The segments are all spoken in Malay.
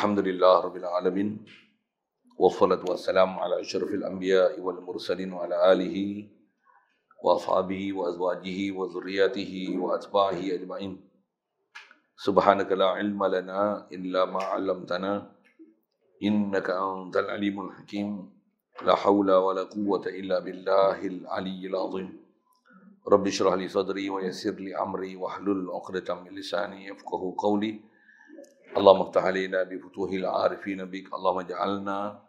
Alhamdulillah Rabbil Alamin. Wassalatu wassalamu ala asyrafil anbiya wal mursalin wa ala alihi wa ashabihi wa azwajihi wa zurriyatihi wa atba'ihi ajma'in. Subhanaka la ilma lana illa ma 'allamtana innaka antal alimul hakim. La haula wa la quwwata illa billahil aliyyil azim. Rabbi shrah li sadri wa yassir li amri wahlul 'uqdatam min lisani yafqahu qawli. Allahumma iftah 'alaina bi futuhil 'arifin bik. Allahumma ij'alna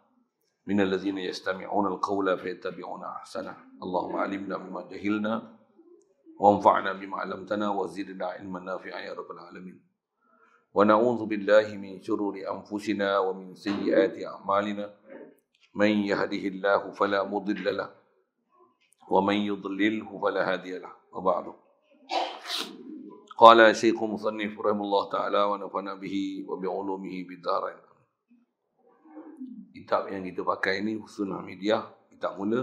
من الذين يستمعون القول فيتبعون أحسنه. اللهم علمنا بما جهلنا وانفعنا بما علمتنا وزدنا علما نافعا يا رب العالمين. ونعوذ بالله من شرور أنفسنا ومن سيئات أعمالنا. من يهده الله فلا مضل له ومن يضلله فلا هادي له. وبعد. قال الشيخ مصنف رحمه الله تعالى ونفعنا به وبعلومه بالدارين. Kitab yang kita pakai ni Husnul Hamidiyah, kitab mula,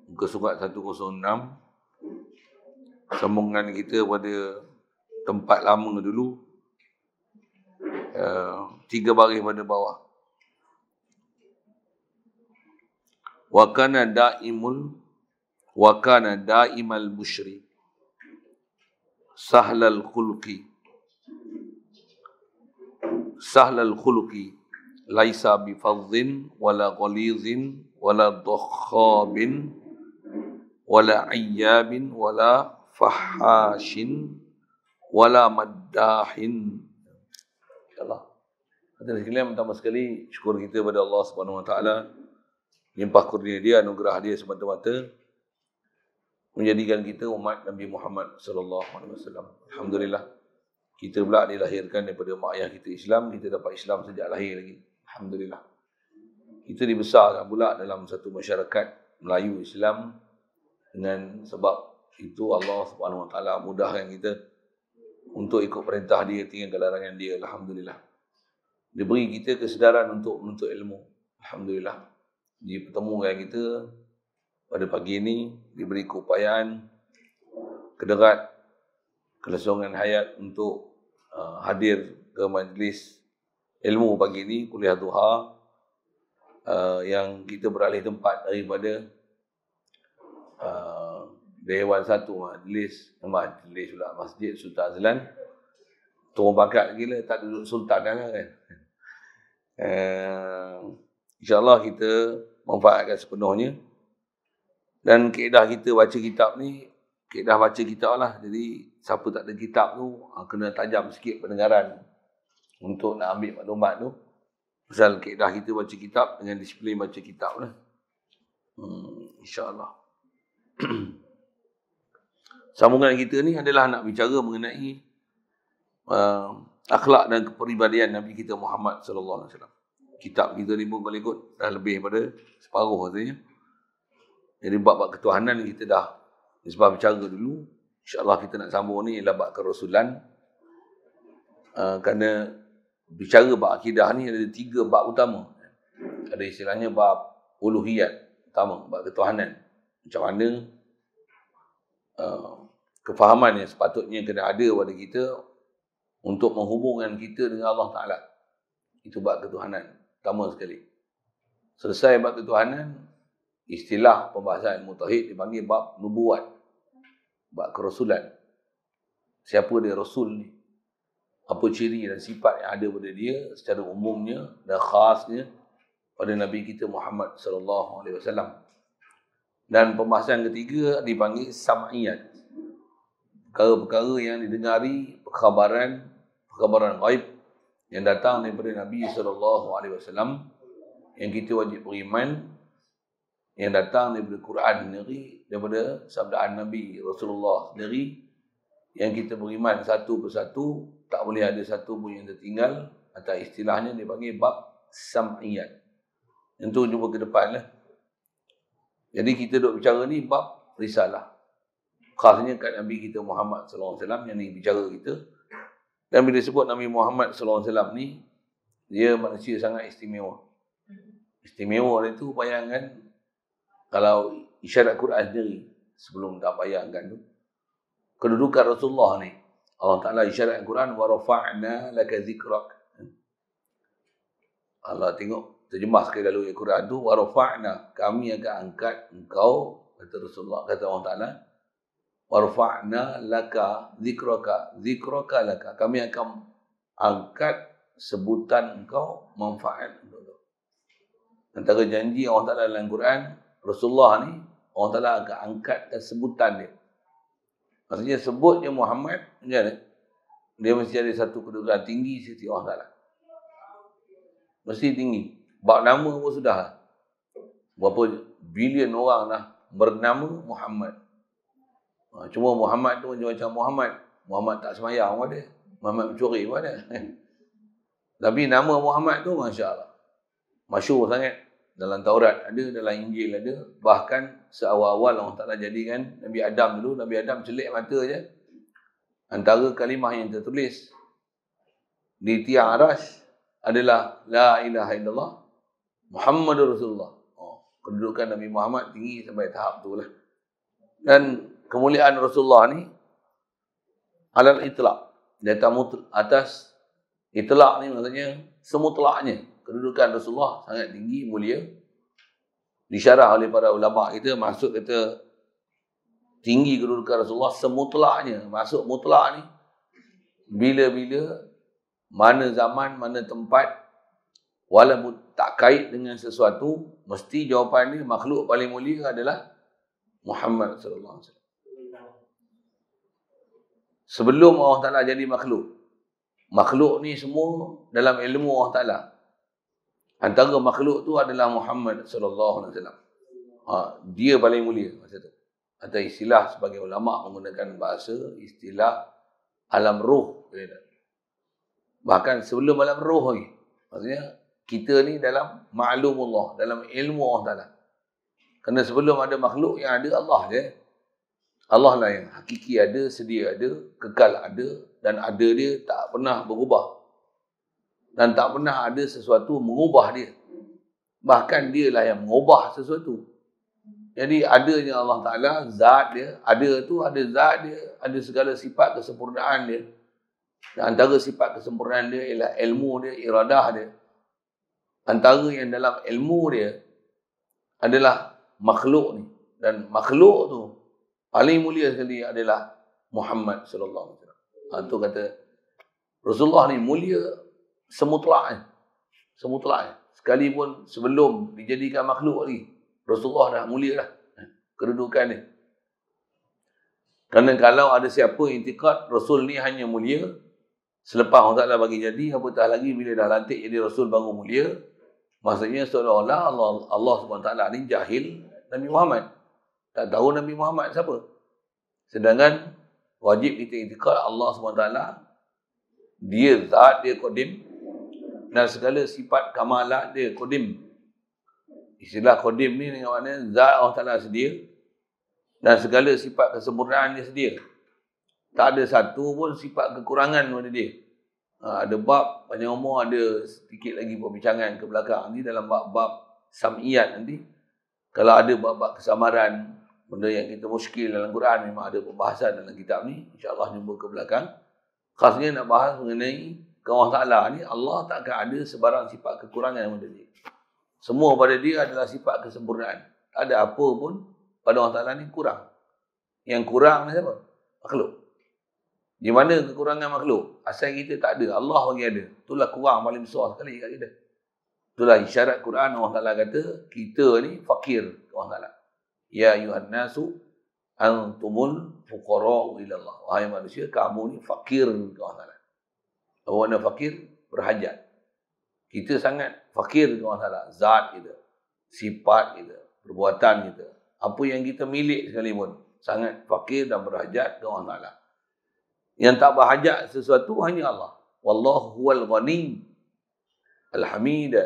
muka surat 106. Sambungan kita pada tempat lama dulu, 3 baris pada bawah. Wa kana da'imal musyri sahlal khuluqi laisa bifadhin wala ghalizin wala dakhabin wala ayyabin wala fahashin wala maddahin. InsyaAllah. Hadirin sekalian, pertama sekali syukur kita kepada Allah Subhanahu Wa Taala, limpah kurnia dia, anugerah dia semata-mata menjadikan kita umat Nabi Muhammad sallallahu alaihi wasallam. Alhamdulillah. Kita pula dilahirkan daripada mak ayah kita Islam, kita dapat Islam sejak lahir lagi. Alhamdulillah. Kita dibesarkan pula dalam satu masyarakat Melayu Islam, dengan sebab itu Allah Subhanahu Wa Taala mudahkan kita untuk ikut perintah dia, tinggalkan larangan dia. Alhamdulillah. Dia beri kita kesedaran untuk menuntut ilmu. Alhamdulillah. Dia pertemukan kita pada pagi ini, diberi keupayaan, kederat, kelangsungan hayat untuk hadir ke majlis ilmu pagi ini, kuliah duha, yang kita beralih tempat daripada Dewan 1 majlis pula Masjid Sultan Azlan. Turun pangkat gila, tak duduk sultan kan. InsyaAllah kita manfaatkan sepenuhnya. Dan kaedah kita baca kitab ni, kaedah baca kitab lah. Jadi siapa tak ada kitab tu, kena tajam sikit pendengaran untuk nak ambil maklumat tu. Pasal kaedah kita baca kitab dengan disiplin baca kitab lah. InsyaAllah. Sambungan kita ni adalah nak bicara mengenai akhlak dan kepribadian Nabi kita Muhammad sallallahu alaihi wasallam. Kitab kita ni pun kalau ikut dah lebih pada separuh katanya. Jadi bab ketuhanan kita dah sebab bicara dulu. InsyaAllah kita nak sambung ni ialah bab kerasulan. Kerana bicara bab akidah ni ada 3 bab utama. Ada istilahnya bab uluhiyat utama, bab ketuhanan. Macam mana kefahaman yang sepatutnya kena ada pada kita untuk menghubungkan kita dengan Allah Ta'ala. Itu bab ketuhanan utama sekali. Selesai bab ketuhanan, istilah pembahasan ilmu tauhid dipanggil bab nubuat, bab kerasulan. Siapa dia rasul ni? Apa ciri dan sifat yang ada pada dia secara umumnya dan khasnya pada Nabi kita Muhammad sallallahu alaihi wasallam. Dan pembahasan ketiga dipanggil sam'iyat. Perkara-perkara yang didengari, perkhabaran ghaib yang datang daripada Nabi sallallahu alaihi wasallam yang kita wajib beriman, yang datang daripada Quran sendiri, daripada sabdaan Nabi Rasulullah sendiri, yang kita beriman satu persatu, tak boleh ada satu pun yang tertinggal. Atau istilahnya dipanggil bab sam'iyat. Yang tu jumpa ke depan lah. Jadi kita duk bicara ni bab risalah. Khasnya kat Nabi kita Muhammad sallallahu alaihi wasallam yang ni bicara kita. Dan bila disebut Nabi Muhammad sallallahu alaihi wasallam ni, dia manusia sangat istimewa. Istimewa itu bayangkan kalau isyarat Quran sendiri, sebelum tak bayangkan tu, kedudukan Rasulullah ni, Allah Ta'ala isyarat Al-Quran, wa rafa'na laka zikrak. Allah tengok terjemah sekali lalu ayat Quran tu, wa rafa'na, kami akan angkat engkau, kata Rasulullah, kata Allah Taala, wa rafa'na laka zikraka laka, kami akan angkat sebutan engkau, manfaat untuk engkau. Antara janji Allah Taala dalam Quran, Rasulullah ni Allah Taala akan angkatkan sebutan dia. Maksudnya sebutnya Muhammad, dia mesti ada satu kedudukan tinggi sisi Allah Taala. Mesti tinggi. Bab nama pun sudah. Berapa bilion orang dah bernama Muhammad. Cuma Muhammad tu macam Muhammad. Muhammad tak semayang pun ada. Muhammad mencuri pun ada. Tapi nama Muhammad tu Masya Allah. Masyhur sangat. Dalam Taurat ada, dalam Injil ada. Bahkan seawal-awal Allah Ta'ala jadikan Nabi Adam dulu. Nabi Adam celik mata je. Antara kalimah yang tertulis di tiang arash adalah La ilaha illallah Muhammadur Rasulullah. Kedudukan Nabi Muhammad tinggi sampai tahap tu lah. Dan kemuliaan Rasulullah ni alal itlaq. Di atas itlaq ni maksudnya semutlaknya. Kedudukan Rasulullah sangat tinggi, mulia. Disyarah oleh para ulama kita, maksud kata tinggi kedudukan Rasulullah semutlaknya. Maksud mutlak ni bila-bila, mana zaman, mana tempat, walaupun tak kait dengan sesuatu, mesti jawapan dia makhluk paling mulia adalah Muhammad sallallahu alaihi wasallam. Sebelum Allah Taala jadi makhluk. Makhluk ni semua dalam ilmu Allah Taala. Antara makhluk tu adalah Muhammad sallallahu alaihi wasallam. Dia paling mulia masa tu. Atau istilah sebagai ulama menggunakan bahasa istilah alam ruh. Bahkan sebelum alam ruh ni. Maksudnya kita ni dalam ma'lumullah, dalam ilmu Allah Taala. Kerana sebelum ada makhluk, yang ada Allah je. Allah lah yang hakiki ada, sedia ada, kekal ada, dan ada dia tak pernah berubah. Dan tak pernah ada sesuatu mengubah dia. Bahkan dia lah yang mengubah sesuatu. Jadi adanya Allah Ta'ala, zat dia, ada tu ada zat dia, ada segala sifat kesempurnaan dia. Dan antara sifat kesempurnaan dia ialah ilmu dia, iradah dia. Antara yang dalam ilmu dia adalah makhluk ni. Dan makhluk tu paling mulia sekali adalah Muhammad sallallahu alaihi wasallam. Tu kata Rasulullah ni mulia semutlaknya. Semutlaknya. Sekalipun sebelum dijadikan makhluk lagi, Rasulullah dah mulia dah kedudukan dia. Kerana kalau ada siapa intikad Rasul ni hanya mulia selepas Allah Ta'ala bagi jadi, apatah lagi bila dah lantik jadi Rasul baru mulia, maksudnya seolah-olah Allah SWT ni jahil Nabi Muhammad. Tak tahu Nabi Muhammad siapa. Sedangkan wajib kita intikad Allah SWT, dia zat dia qadim, dan segala sifat kamalat dia qadim. Istilah qadim ni dengan makna zat Allah Ta'ala sedia, dan segala sifat kesempurnaan dia sedia. Tak ada satu pun sifat kekurangan pada dia. Ada bab panjang umur, ada sedikit lagi perbincangan ke belakang ni dalam bab-bab sam'iyat nanti. Kalau ada bab-bab kesamaran, benda yang kita muskil dalam Quran, memang ada pembahasan dalam kitab ni. InsyaAllah jumpa ke belakang. Khasnya nak bahas mengenai Allah Ta'ala ni, Allah takkan ada sebarang sifat kekurangan pada dia. Semua pada dia adalah sifat kesempurnaan. Tak ada apa pun pada Allah Ta'ala ni kurang. Yang kurang ni siapa? Makhluk. Di mana kekurangan makhluk? Asal kita tak ada, Allah bagi ada. Itulah kurang paling besar sekali kat kita. Itulah isyarat Quran, Allah Ta'ala kata, kita ni fakir ke Allah Ta'ala. Ya ayuhan nasu antumul fuqara'u ilallah. Wahai manusia, kamu ni fakir ke Allah Ta'ala. Apa makna fakir? Berhajat. Kita sangat fakir ke Allah Ta'ala. Zat kita, sifat kita, perbuatan kita, apa yang kita milik sekalipun, sangat fakir dan berhajat ke Allah Ta'ala. Yang tak berhajat sesuatu hanya Allah. Wallahu huwal ghani al-hamid.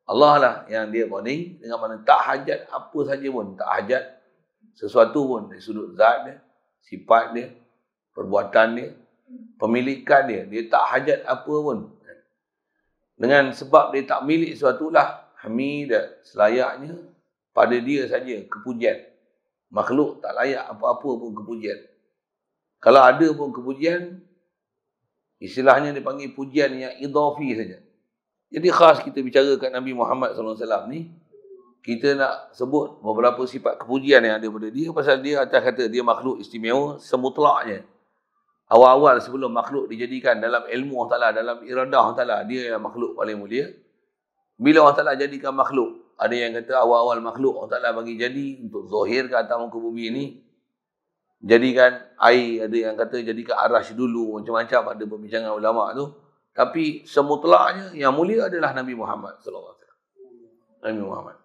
Allah lah yang dia ghani, dengan mana tak hajat apa saja pun, tak hajat sesuatu pun dari sudut zat dia, sifat dia, perbuatan dia, pemilikan dia. Dia tak hajat apa pun. Dengan sebab dia tak milik sesuatu lah, hamid, selayaknya pada dia saja kepujian. Makhluk tak layak apa-apa pun kepujian. Kalau ada pun kepujian, istilahnya dipanggil pujian yang idhafi saja. Jadi khas kita bicara kat Nabi Muhammad SAW ni, kita nak sebut beberapa sifat kepujian yang ada pada dia, pasal dia atas kata dia makhluk istimewa semutlaknya. Awal-awal sebelum makhluk dijadikan dalam ilmu Allah Ta'ala, dalam iradah Allah Ta'ala, dia yang makhluk paling mulia. Bila Allah Ta'ala jadikan makhluk, ada yang kata awal-awal makhluk Allah Ta'ala bagi jadi untuk zahir ke atas muka bumi ini, jadikan air, ada yang kata jadikan arash dulu, macam-macam ada perbincangan ulama tu. Tapi semutlaknya yang mulia adalah Nabi Muhammad SAW. Nabi Muhammad.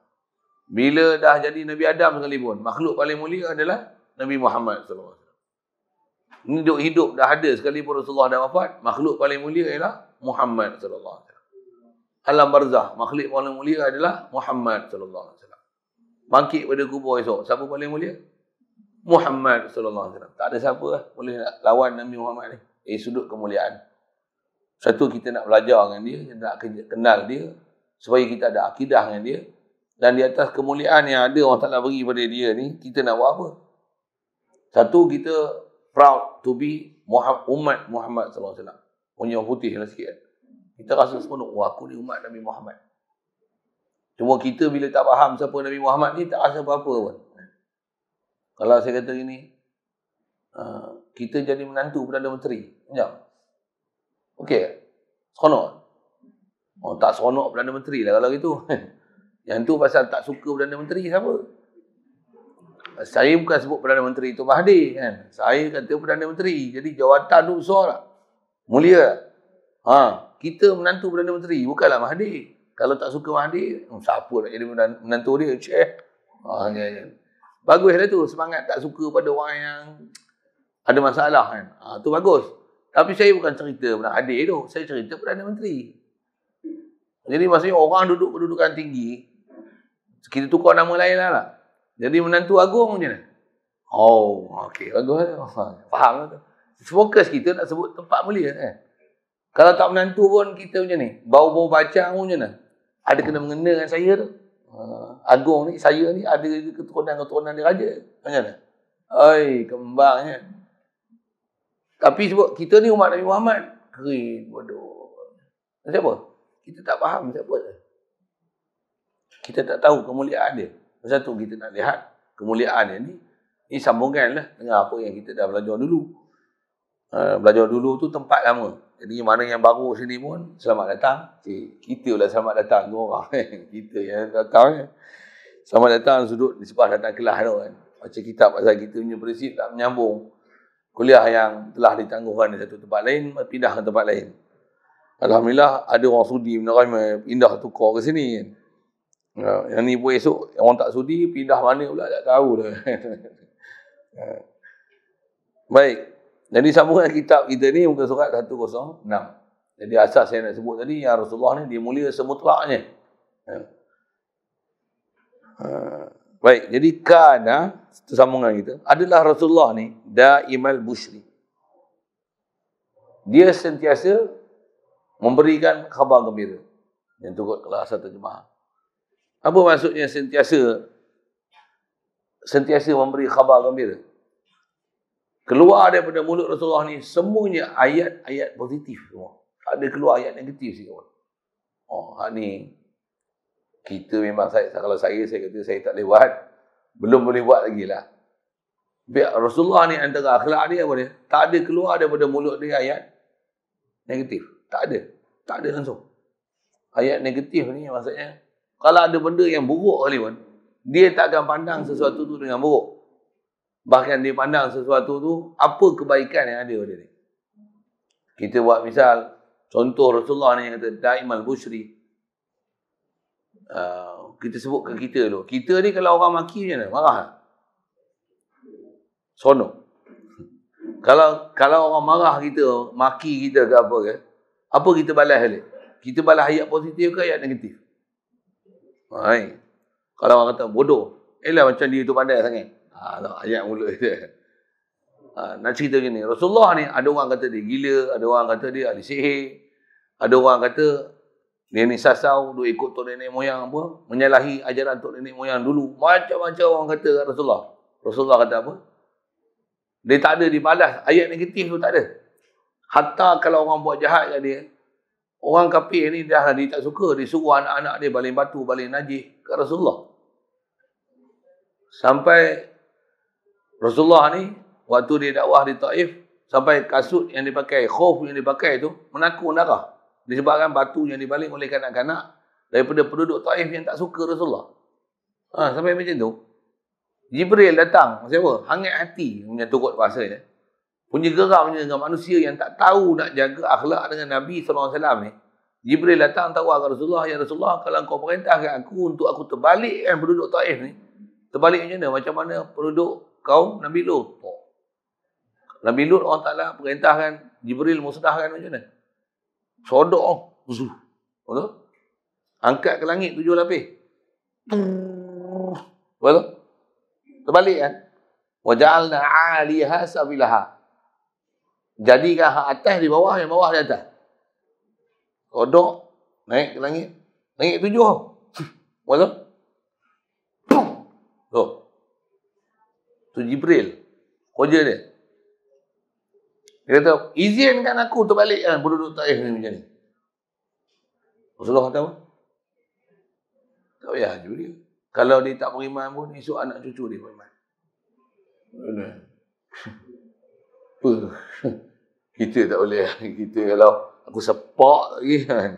Bila dah jadi Nabi Adam sekalipun, makhluk paling mulia adalah Nabi Muhammad SAW. Ini hidup dah ada sekalipun Rasulullah dah wafat, makhluk paling mulia ialah Muhammad SAW. Alam barzah, makhluk paling mulia adalah Muhammad SAW. Bangkit pada kubur esok, siapa paling mulia? Muhammad SAW. Tak ada siapa lah boleh nak lawan Nabi Muhammad ni. Sudut kemuliaan. Satu, kita nak belajar dengan dia, nak kenal dia, supaya kita ada akidah dengan dia. Dan di atas kemuliaan yang ada Allah Ta'ala beri pada dia ni, kita nak buat apa? Satu, kita proud to be umat Muhammad SAW. Punya putih lah sikit kan. Kita rasa sepenuh, wah aku ni umat Nabi Muhammad. Cuma kita bila tak faham siapa Nabi Muhammad ni, tak rasa apa-apa pun. Kalau saya kata gini, kita jadi menantu Perdana Menteri, macam? Okey, seronok? Oh, tak seronok Perdana Menteri lah kalau gitu. Yang tu pasal tak suka Perdana Menteri siapa? Saya bukan sebut Perdana Menteri itu Mahathir kan. Saya kata Perdana Menteri. Jadi jawatan tu besar tak? Mulia. Kita menantu Perdana Menteri, bukanlah Mahathir. Kalau tak suka Mahathir, siapa nak jadi menantu dia? Baguslah tu, semangat tak suka pada orang yang ada masalah kan. Tu bagus. Tapi saya bukan cerita Mahathir tu, saya cerita Perdana Menteri. Jadi maksudnya orang duduk kedudukan tinggi, kita tukar nama lain lah. Jadi menantu agung macam mana? Oh, okey, bagus. Faham lah tu. Fokus kita nak sebut tempat mulia kan. Kalau tak menantu pun kita macam ni, bau-bau bacang pun macam mana? Ada kena mengena dengan saya tu. Agung ni, saya ni ada keturunan dia raja. Macam mana? Oi, kembangnya. Tapi sebab kita ni umat Nabi Muhammad, keren, bodoh. Siapa? Kita tak faham siapa dia. Kita tak tahu kemuliaan dia. Satu, kita nak lihat kemuliaan dia ni. Ini sambungan lah dengan apa yang kita dah belajar dulu. Belajar dulu tu tempat lama. Jadi mana yang baru sini pun, selamat datang. Kita lah selamat datang tu orang. Kita yang datang. Selamat datang sudut di sebelah datang kelas tu kan. Baca kitab pasal kita punya prinsip tak menyambung. Kuliah yang telah ditangguhkan di satu tempat lain, pindah ke tempat lain. Alhamdulillah ada orang sudi menerima pindah tukar ke sini kan. Yang ni pun esok orang tak sudi pindah mana pula tak tahu dah. Baik. Jadi sambungan kitab kita ni muka surat 106. Jadi asas saya nak sebut tadi yang Rasulullah ni dia mulia semutlaknya. Baik, jadi kana sambungan kita adalah Rasulullah ni daimal busyri. Dia sentiasa memberikan khabar gembira. Yang turut kelas terjemah. Apa maksudnya sentiasa memberi khabar gembira? Keluar daripada mulut Rasulullah ni semuanya ayat-ayat positif semua. Tak ada keluar ayat negatif sikit pun. Ni kita memang kalau saya kata saya tak boleh buat. Belum boleh buat lagi lah. Rasulullah ni antara akhlak dia apa dia? Tak ada keluar daripada mulut dia ayat negatif. Tak ada langsung. Ayat negatif ni maksudnya, kalau ada benda yang buruk kali pun, dia tak akan pandang sesuatu tu dengan buruk. Bahkan dia pandang sesuatu tu, apa kebaikan yang ada pada dia. Kita buat misal, contoh Rasulullah ni yang kata, daimal busyri. Kita sebut ke kita dulu. Kita ni kalau orang maki macam mana? Marah tak? Seronok. Kalau orang marah kita, maki kita ke apa ke, apa kita balas balik? Kita balas ayat positif ke ayat negatif? Kalau orang kata bodoh, macam dia tu pandai sangat. Ayat mulut dia. Nak cerita macam ni. Rasulullah ni ada orang kata dia gila, ada orang kata dia ahli sihir, ada orang kata dia ni sasau, duk ikut tok nenek moyang apa, menyalahi ajaran tok nenek moyang dulu. Macam-macam orang kata kat Rasulullah. Rasulullah kata apa? Dia tak ada dibalas. Ayat negatif tu tak ada. Hatta kalau orang buat jahat kat dia, Orang kafir ni dah dia tak suka, dia suruh anak-anak dia baling batu, baling najis ke Rasulullah. Sampai Rasulullah ni waktu dia dakwah di Taif, sampai kasut yang dipakai, khuf yang dipakai tu menakut darah. Disebabkan batu yang dibaling oleh kanak-kanak daripada penduduk Taif yang tak suka Rasulullah. Sampai macam tu. Jibril datang, siapa? Hangat hati punya turut bahasa dia. Punya geramnya dengan manusia yang tak tahu nak jaga akhlak dengan Nabi SAW ni. Jibril datang tawar ke Rasulullah, ya Rasulullah, kalau kau perintahkan aku untuk aku terbalikkan penduduk Taif ni, terbalik macam mana? Macam mana penduduk kaum Nabi Lut? Nabi Lut Allah Ta'ala perintahkan Jibril musnahkan macam mana? Sodok. Betul? Angkat ke langit 7 lapis. Betul? Terbalik kan? Waja'alna 'aliha sabilaha. Jadikan hak atas di bawah, yang bawah di atas. Kodok, naik ke langit. Langit 7. Betul? Tu Jibril. Kerja dia. Dia kata, izinkan aku terbalikkan penduduk Taif ni macam ni. Rasulullah kata apa? Tak payah Jibril. Kalau dia tak beriman pun, esok anak cucu dia beriman. Apa? Kita tak boleh. Kita kalau aku sepak lagi kan.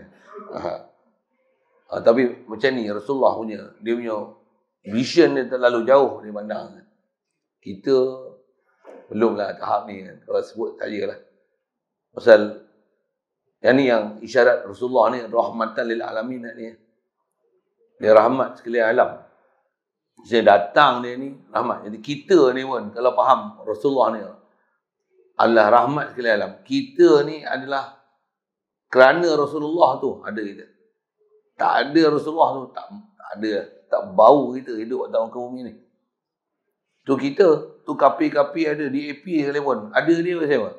Tapi macam ni Rasulullah punya, dia punya vision dia terlalu jauh dia pandang. Kita belumlah tahap ni kan. Kalau sebut sajalah. Pasal yang ni yang isyarat Rasulullah ni rahmatan lil alamin ni. Dia rahmat sekalian alam. Saya datang dia ni rahmat. Jadi kita ni pun kalau faham Rasulullah ni Allah rahmat sekalian alam. Kita ni adalah kerana Rasulullah tu ada kita. Tak ada Rasulullah tu tak ada, tak bau kita hidup atas muka bumi ni. Tu kita, tu kapi-kapi ada DAP sekali pun. Ada dia ke siapa?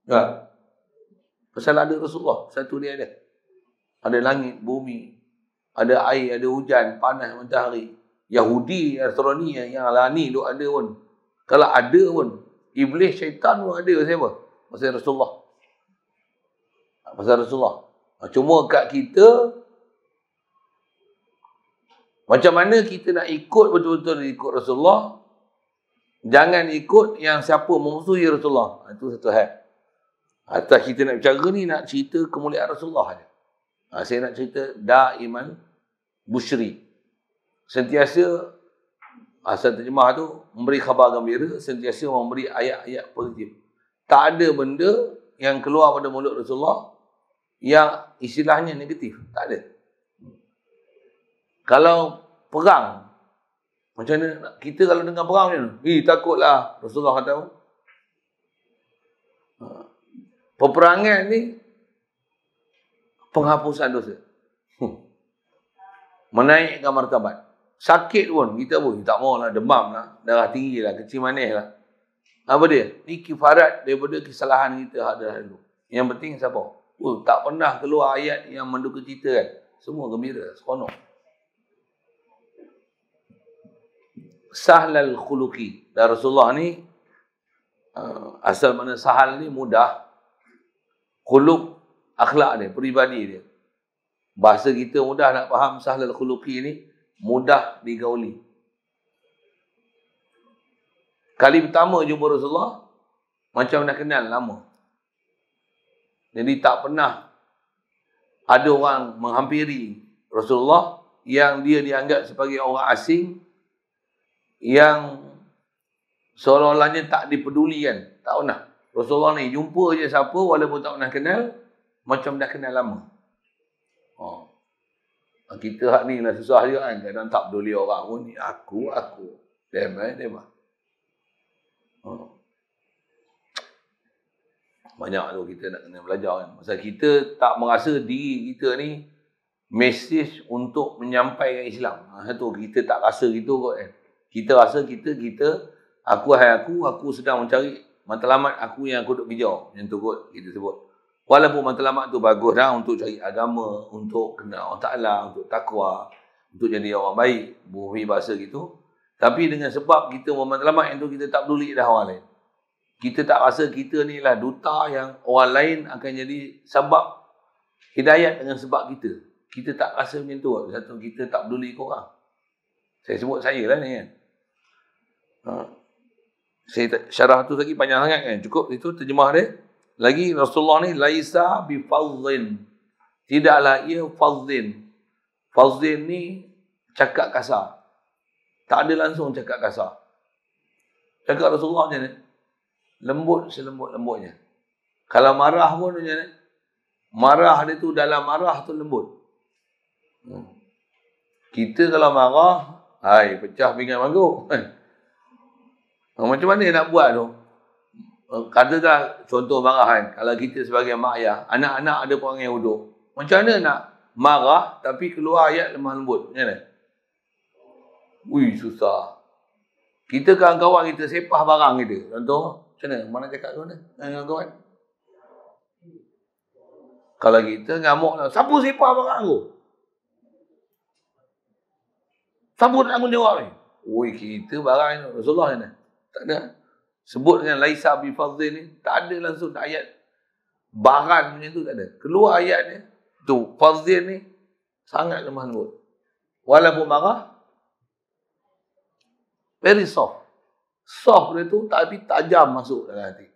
Tak. Pasal ada Rasulullah, satu dia ada. Ada langit, bumi, ada air, ada hujan, panas, matahari. Yahudi, Nasrani yang lani duk ada pun. Kalau ada pun, Iblis, syaitan pun ada siapa? Pasal Rasulullah. Pasal Rasulullah. Cuma kat kita, macam mana kita nak ikut betul-betul ikut Rasulullah, jangan ikut yang siapa memusuhi Rasulullah. Itu satu hal. Atas kita nak bicara ni, nak cerita kemuliaan Rasulullah saja. Saya nak cerita daiman busyri. Sentiasa, asal terjemah tu, memberi khabar gembira, sentiasa memberi ayat-ayat positif. Tak ada benda yang keluar pada mulut Rasulullah yang istilahnya negatif. Tak ada. Kalau perang, macam mana? Kita kalau dengar perang macam mana? Takutlah. Rasulullah kata apa? Peperangan ni penghapusan dosa. Menaikkan martabat. Sakit pun kita pun tak mau lah, demam lah, darah tinggi lah, kecil manis lah. Apa dia? Ni kifarat daripada kesalahan kita ada dulu. Yang penting siapa? Tak pernah keluar ayat yang menduga cita kan. Semua gembira, seronok. Sahlal khuluqi. Dan Rasulullah ni, asal mana sahal ni mudah. Khuluq, akhlak dia, peribadi dia. Bahasa kita mudah nak faham sahlal khuluqi ni, mudah digauli. Kali pertama jumpa Rasulullah, macam dah kenal lama. Jadi tak pernah ada orang menghampiri Rasulullah yang dia dianggap sebagai orang asing, yang seolah-olahnya tak dipedulikan. Tak pernah. Rasulullah ni jumpa je siapa, walaupun tak pernah kenal, macam dah kenal lama. Kita hak ni lah susah juga kan. Kadang tak peduli orang pun. Ni aku. Dem. Banyak tu kita nak kena belajar kan. Pasal kita tak merasa diri kita ni mesej untuk menyampaikan Islam. Satu, kita tak rasa gitu kot kan. Kita rasa kita, aku sedang mencari matlamat aku yang aku duk bijau. Yang tu kot kita sebut. Walaupun matlamat tu bagus dah untuk cari agama, untuk kenal Allah Ta'ala, untuk takwa, untuk jadi orang baik, bumi bahasa gitu. Tapi dengan sebab kita matlamat yang tu, kita tak peduli dah orang lain. Kita tak rasa kita ni lah duta yang orang lain akan jadi sebab Hidayat dengan sebab kita. Kita tak rasa macam tu. Satu, kita tak peduli korang. Saya sebut saya lah ni kan. Saya syarah tu lagi panjang sangat kan. Cukup itu terjemah dia. Lagi Rasulullah ni laisa bifadhin. Tidaklah ia fadhin. Fadhin ni cakap kasar. Tak ada langsung cakap kasar. Cakap Rasulullah macam ni. Lembut selembut-lembutnya. Kalau marah pun macam ni. Marah dia tu dalam marah tu lembut. Kita kalau marah, hai pecah pinggan mangkuk. Macam mana nak buat tu? Katakan contoh marah kan. Kalau kita sebagai mak ayah, anak-anak ada perangai bodoh. Macam mana nak marah tapi keluar ayat lemah lembut? Macam mana? Ui, susah. Kita kawan-kawan kita sepah barang kita. Contoh, macam mana? Mana cakap tu mana? Kawan-kawan. Kalau kita ngamuk lah, siapa sepah barang aku? Siapa tak tanggung jawab ni? Ui, kita barang ni. Rasulullah ni. Tak ada. Sebut dengan laisa bifadhin ni, tak ada langsung ayat baran macam tu, tak ada. Keluar ayat ni, tu, fadhin ni, sangat lemah lembut. Walaupun marah, very soft. Soft dia tu, tapi tajam masuk dalam hati.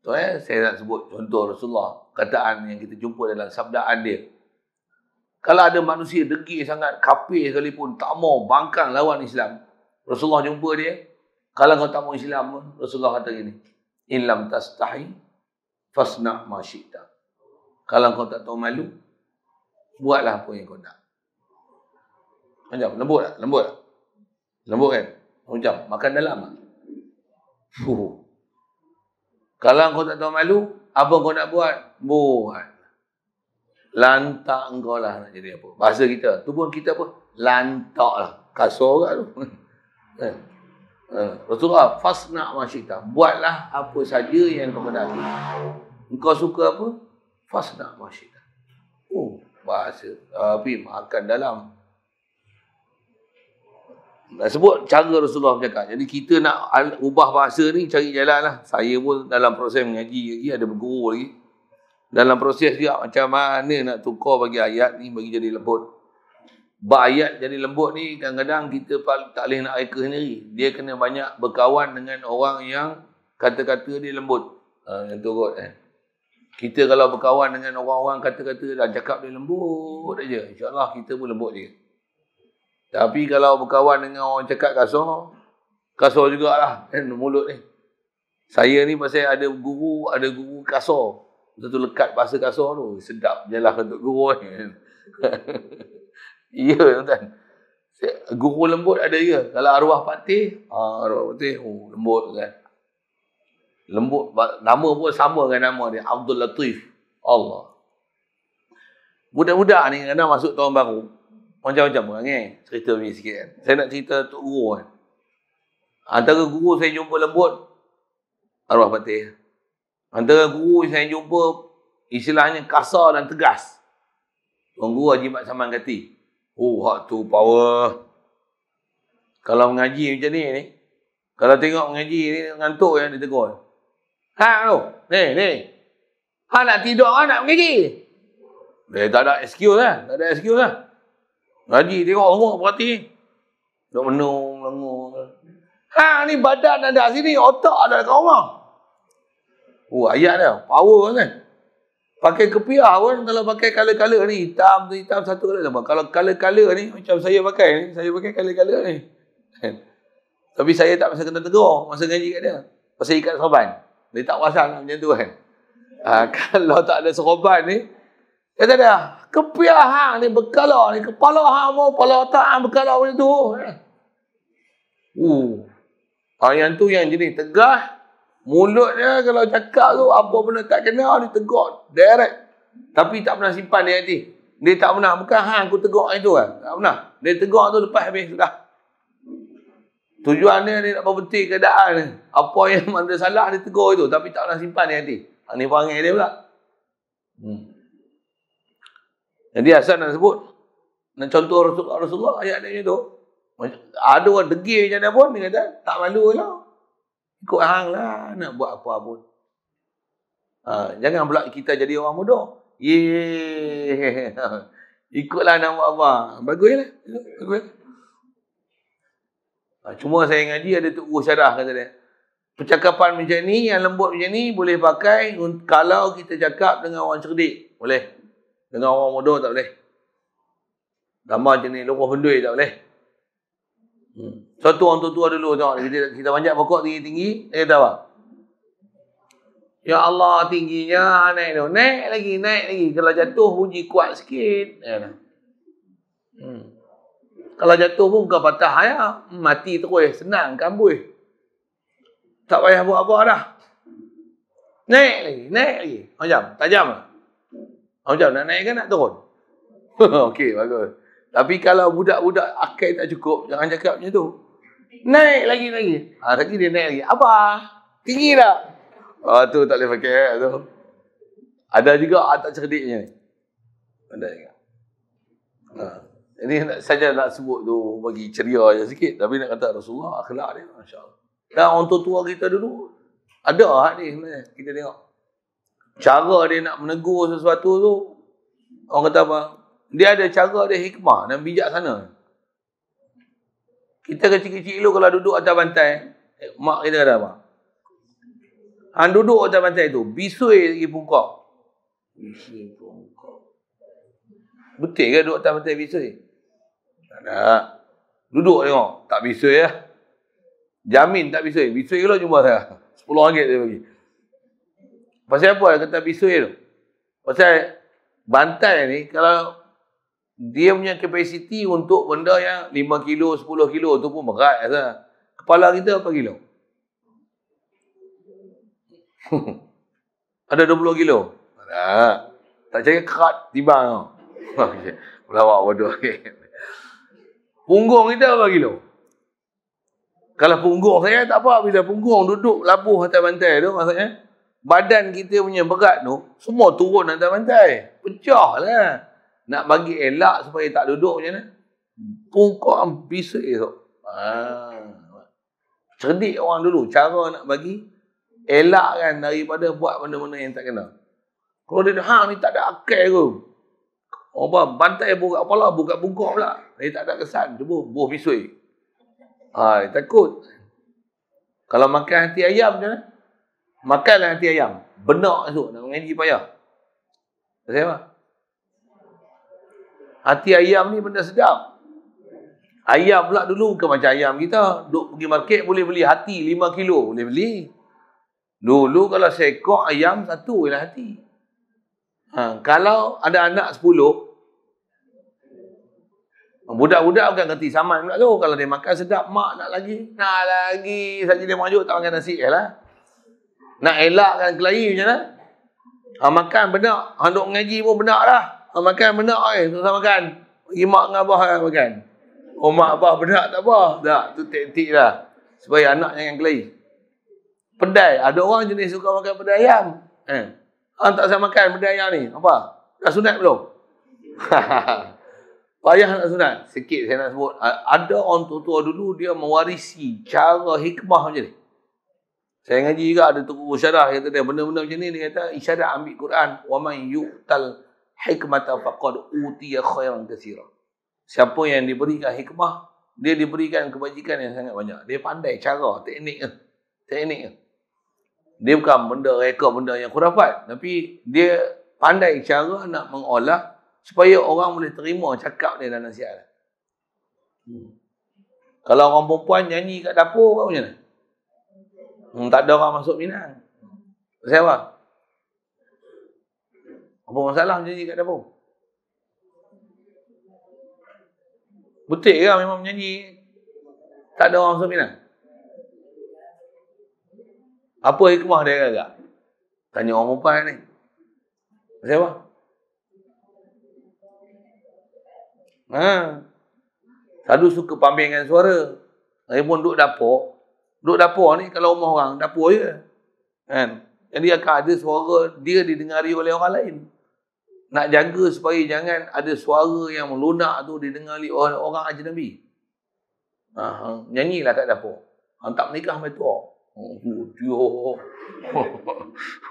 Tu saya nak sebut contoh Rasulullah, kataan yang kita jumpa dalam sabdaan dia. Kalau ada manusia degil sangat, kafir sekalipun, tak mau bangkang lawan Islam, Rasulullah jumpa dia, kalau kau tak mau Islam pun, Rasulullah kata gini, in lam tastahi fasna' ma syi'ta. Kalau kau tak tahu malu, buatlah apa yang kau nak. Macam lembut tak? Lembut tak? Lembut kan? Macam makan dalam tak? Kalau kau tak tahu malu, apa kau nak buat? Buat. Lantak engkau lah nak jadi apa. Bahasa kita. Tu pun kita apa? Lantak lah. Kasar kat tu. Rasulullah, fasna' ma syi'ta. Buatlah apa saja yang kau kendaki. Engkau suka apa? Fasna' ma syi'ta. Bahasa. Tapi makan dalam. Nak sebut cara Rasulullah bercakap. Jadi kita nak ubah bahasa ni, cari jalan lah. Saya pun dalam proses mengaji lagi, ada berguru lagi. Dalam proses juga macam mana nak tukar bagi ayat ni, bagi jadi lembut. Ayat jadi lembut ni kadang-kadang kita tak boleh nak reka sendiri. Dia kena banyak berkawan dengan orang yang kata-kata dia lembut. Yang tu kot Kita kalau berkawan dengan orang-orang kata-kata dah cakap dia lembut aja, insya-Allah kita pun lembut je. Tapi kalau berkawan dengan orang cakap kasar jugalah mulut ni. Saya ni pasal ada guru kasar. Betul lekat bahasa kasar tu, sedap jelah untuk guru ni. Ya, tuan. Guru lembut ada ya. Kalau arwah patih, lembut kan. Lembut, nama pun sama dengan nama dia, Abdul Latif. Allah. Budak-budak ni kadang masuk tahun baru, macam-macam orang cerita ni sikit kan. Saya nak cerita Tok Guru kan. Antara guru saya jumpa lembut, arwah patih. Antara guru saya jumpa istilahnya kasar dan tegas, Tuan Guru Haji Mat Saman Kati. Hak tu power. Kalau mengaji macam ni, kalau tengok mengaji ni ngantuk yang dia tegur. Tu, ni. Nak tidur nak mengaji. Dia tak ada excuse lah. Ngaji tengok semua berarti. Duk menung, lengur. Ni badan ada sini, otak ada kat rumah. Ayat dia, power kan. Pakai kepiah pun, kalau pakai color-color ni, hitam satu color sama. Kalau color-color ni, macam saya pakai color-color ni. Tapi saya tak masa kena tegur, masa ngaji kat dia. Pasal ikat serban. Dia tak pasang macam tu kan. Kalau tak ada serban ni, dia tak ada. Kepiah ni berkalar ni, kepala mau, kepala otak berkalar macam tu. Yang tu yang jenis tegas. Mulut dia kalau cakap tu apa benda tak kena dia tegur direct. Tapi tak pernah simpan di hati. Dia tak pernah, bukan aku tegur itu kan. Tak pernah. Dia tegur tu lepas habis sudah. Tujuan dia nak berbentik keadaan ni. Apa yang ada salah dia tegur itu, tapi tak pernah simpan di hati. Ni perangai dia pula. Jadi asal nak sebut, nak contoh Rasulullah ayat dia tu. Ada orang degil macam mana pun dia kata tak malu lah. Ikut hang lah nak buat apa pun. Jangan pula kita jadi orang bodoh. Ye. Ikutlah nama abang. Baguslah. Bagus. Cuma saya ngaji ada Tok Guru syarah kata dia. Percakapan macam ni, yang lembut macam ni boleh pakai kalau kita cakap dengan orang cerdik. Boleh. Dengan orang bodoh tak boleh. Gambar macam ni, lorong pendui tak boleh. Satu orang tua-tua dulu tengok. Kita panjat pokok tinggi-tinggi. Dia kata apa? Ya Allah, tingginya naik tu. Naik lagi. Kalau jatuh bunyi kuat sikit. Kalau jatuh pun bukan patah ya. Mati terus. Senang, kambuh. Tak payah buat apa dah. Naik lagi. Macam, tajam lah. Macam nak naik kan nak turun? Okey, bagus. Tapi kalau budak-budak akal tak cukup, jangan cakap macam tu. Naik lagi. Lagi dia naik lagi. Apa? Tinggi tak? Tu tak boleh pakai tu. Ada juga tak cerdiknya ni. Ada juga. Ini saja nak sebut tu bagi ceria je sikit. Tapi nak kata Rasulullah akhlak dia, masya-Allah. Dan orang tua kita dulu ada hak ni sebenarnya. Kita tengok cara dia nak menegur sesuatu tu. Orang kata apa? Dia ada cara dia hikmah dan bijaksana. Kita kecil-kecil dulu kalau duduk atas bantai, mak kita kata apa? Han duduk atas bantai tu, bisui lagi pungkak. Bisui pungkak. Betul ke duduk atas bantai bisui? Tak ada. Duduk tengok, tak bisui lah. Jamin tak bisui. Bisui kalau jumpa saya. RM10 dia bagi. Pasal apa kata bisui tu? Pasal bantai ni, kalau dia punya kapasiti untuk benda yang 5 kilo, 10 kilo tu pun berat. Kepala kita berapa kilo? Ada 20 kilo? Ada. Tak cari kerat, timbang. Melawak bodoh. Punggung kita berapa kilo? Kalau punggung saya tak apa. Bila punggung duduk labuh atas bantai tu, maksudnya badan kita punya berat tu semua turun atas bantai. Pecah lah. Nak bagi elak supaya tak duduk macam mana? Punggung bisik tu. Cerdik orang dulu. Cara nak bagi elakkan daripada buat benda-benda yang tak kena. Kalau dia ni tak ada akal ke? Apa bantai buka kepala, buka bungkuk pula. Dia tak ada kesan. Cuba buah bisui. Takut. Kalau makan hati ayam macam mana? Makanlah hati ayam. Benak esok. Nak mengaji payah. Pasal apa? Hati ayam ni benda sedap. Ayam pula dulu bukan macam ayam kita. Duk pergi market boleh beli hati 5 kilo. Boleh beli. Dulu kalau seekor ayam satu ialah hati. Kalau ada anak 10, budak-budak bukan kerti saman pula tu. Kalau dia makan sedap, mak nak lagi. Saja dia majuk tak makan nasi lah. Nak elakkan kelahi macam mana? Makan benak. Duk mengaji pun benak dah. Makan benak susah makan. Pergi mak dengan abah makan. Mak abah benak tak apa. Tak, tu taktik lah. Supaya anak jangan kelahi. Pedai. Ada orang jenis suka makan pedai ayam. Tak usah makan pedai ayam ni. Apa? Dah sunat belum? Payah nak sunat. Sikit saya nak sebut. Ada orang tua-tua dulu, dia mewarisi cara hikmah macam ni. Saya ngaji juga, ada Tok Guru syarah kata dia, benda-benda macam ni, dia kata, isyarat ambil Quran. Wa man yu'tal hikmata faqad utiya khairan katsira. Siapa yang diberikan hikmah, dia diberikan kebajikan yang sangat banyak. Dia pandai cara, teknik. Dia bukan benda reka, benda yang khurafat. Tapi dia pandai cara nak mengolah supaya orang boleh terima cakap dia dan nasihat. Kalau orang perempuan nyanyi kat dapur, macam mana? Tak ada orang masuk Minang. Pasal apa? Apa masalah nyanyi kat dapur? Betul ke memang menyanyi tak ada orang masuk Minang? Apa hikmah dia agak? Tanya orang perempuan ni. Pasal apa? Selalu suka pamerkan suara. Saya pun duduk dapur. Duduk dapur ni kalau rumah orang, dapur je. Kan? Jadi akan ada suara dia didengari oleh orang lain. Nak jaga supaya jangan ada suara yang melunak tu didengari oleh orang ajnabi. Nyanyilah kat dapur. Tak menikah sampai tua.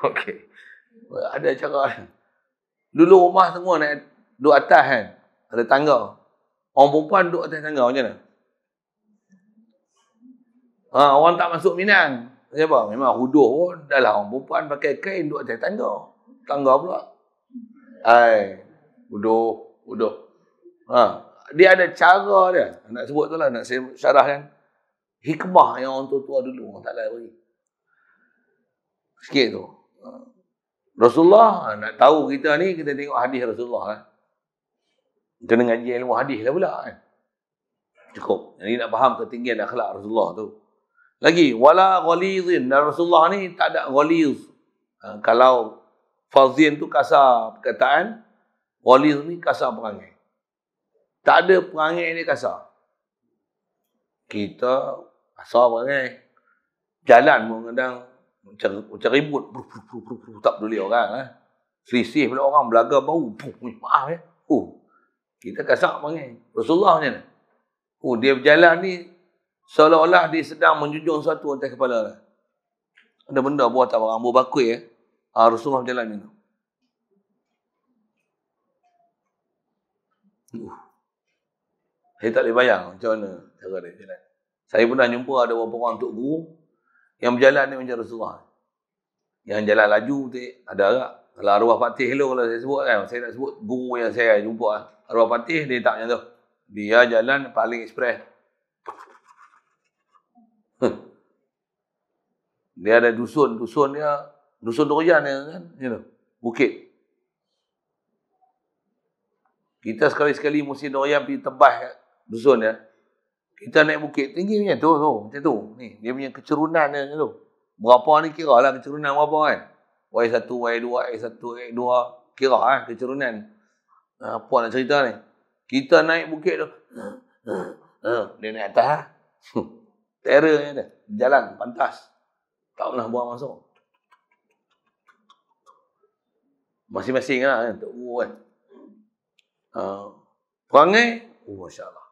Okey. Ada cara. Dulu rumah semua naik duduk atas kan. Ada tangga. Orang perempuan duduk atas tangga macam mana? Orang tak masuk Minang. Siapa? Memang huduh pun. Dah lah orang perempuan pakai kain duduk atas tangga. Tangga pula. Huduh. Dia ada cara dia. Nak sebut tu lah. Nak saya syarahkan. Hikmah yang orang tua-tua dulu. Orang tak lain bagi. Sikit tu. Rasulullah, nak tahu kita ni, kita tengok hadis Rasulullah lah. Kena ngaji ilmu hadis lah pula kan. Cukup. Jadi nak faham ketinggian akhlak Rasulullah tu. Lagi, wala ghalidhin. Dan Rasulullah ni tak ada ghalidh. Kalau fazin tu kasar perkataan, ghalidh ni kasar perangai. Tak ada perangai ni kasar. Kita kasar perangai. Jalan pun kadang macam ribut. Tak peduli orang. Selisih pula orang, belaga bau. Maaf ya. Kita kasar perangai. Rasulullah macam mana? Dia berjalan ni seolah-olah dia sedang menjunjung sesuatu atas kepala lah. Ada benda buat tak barang bakui ya. Rasulullah berjalan ni. Saya tak boleh bayang macam mana cara dia jalan. Saya pernah jumpa ada beberapa orang Tok Guru yang berjalan ni macam Rasulullah. Yang jalan laju tu ada agak. Kalau arwah Patih hello kalau saya sebut kan. Saya nak sebut guru yang saya jumpa. Arwah Patih dia tak macam tu. Dia jalan paling ekspres. Dia ada dusun dia. Dusun Durian dia kan. Bukit. Kita sekali-sekali musim Durian pergi tebas dusun dia. Kita naik bukit tinggi macam tu. Macam tu. Ni, dia punya kecerunan dia macam tu. Berapa ni kira lah kecerunan berapa kan. Y1, Y2, Y1, Y2. Kira lah kecerunan. Apa nak cerita ni. Kita naik bukit tu. Dia naik atas lah. Terrornya dia. Jalan, pantas. Tak pernah buang masuk. Masing-masing lah kan. Tok Guru kan. Perangai. Masya Allah.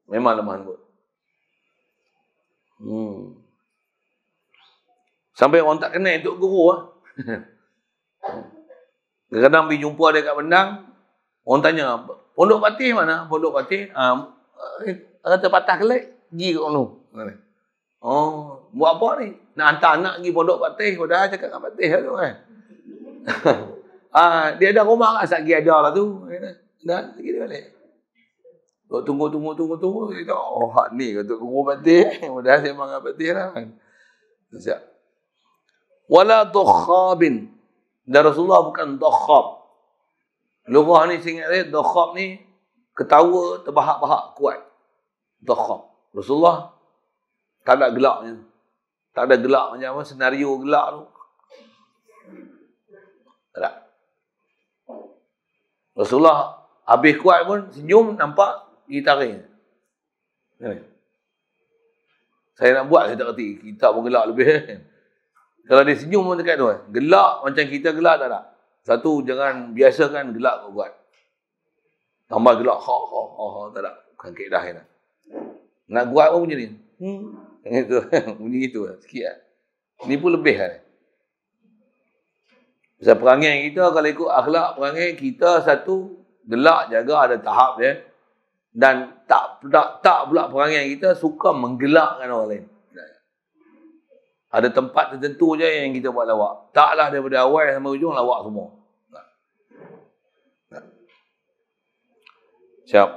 Memang lemah lembut. Sampai orang tak kenal Tok Guru lah. Kadang-kadang pergi jumpa dia kat Pendang. Orang tanya, Pondok Patih mana? Pondok Patih. Kata patah kelek. Pergi kat sana. Buat apa ni? Nak hantar anak pergi Pondok Patih. Dah cakap kat Patih lah tu kan. Dia ada rumah kat Sagi ada lah tu. Dah pergi dia balik. Tunggu. Kita, hak ni kata Guru Patih. Dah saya kat Patih lah kan. Siap. Wala dokhabin. Dan Rasulullah bukan dokhab. Lughah ni saya ingat dia, dokhab ni ketawa terbahak-bahak kuat. Dokhab. Rasulullah tak ada gelaknya. Tak ada gelak macam apa, senario gelak tu. Tak ada. Rasulullah habis kuat pun senyum nampak gitaring. Saya nak buat, saya tak kerti. Kita pun gelak lebih. Kalau dia senyum pun dekat tu. Gelak macam kita gelak tak ada. Satu, jangan biasakan gelak kau buat. Tambah gelak, tak ada. Bukan keedah ni. Nak buat pun macam ni. Itu, bunyi itu sikit lah. Ni pun lebih lah. Pasal perangai kita, kalau ikut akhlak perangai kita, satu, gelak jaga ada tahap dia. Dan tak pula perangai kita suka menggelakkan orang lain. Ada tempat tertentu je yang kita buat lawak. Taklah daripada awal sampai ujung lawak semua. Siap.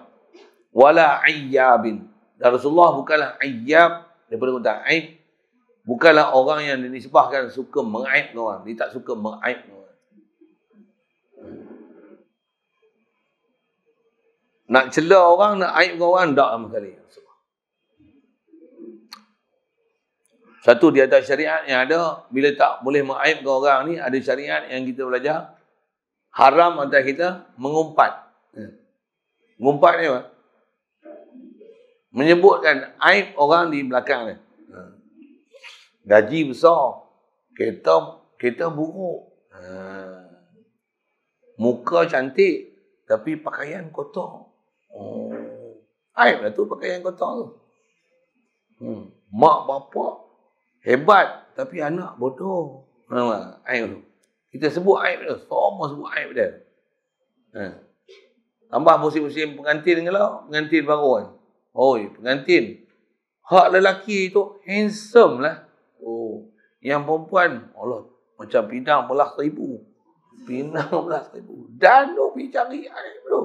Wala ayyabin. Dan Rasulullah bukanlah ayyab. Daripada kata aib. Bukanlah orang yang dinisbahkan suka mengaib orang. Dia tak suka mengaib orang. Nak cela orang, nak aib orang, tak sama sekali. Satu di atas syariat yang ada, bila tak boleh mengaibkan orang ni, ada syariat yang kita belajar, haram antara kita mengumpat. Mengumpat ni apa? Menyebutkan aib orang di belakang ni. Gaji besar, kereta buruk, muka cantik, tapi pakaian kotor. Aib lah tu pakaian kotor tu. Mak bapak hebat, tapi anak bodoh. Aib tu. Kita sebut aib dia. Semua sebut aib dia. Tambah musim-musim pengantin kalau pengantin baru kan. Oi, pengantin. Hak lelaki tu handsome lah. Oh, yang perempuan, Allah, macam pinang belas ribu. Pinang belas ribu. Dan tu pergi cari air tu.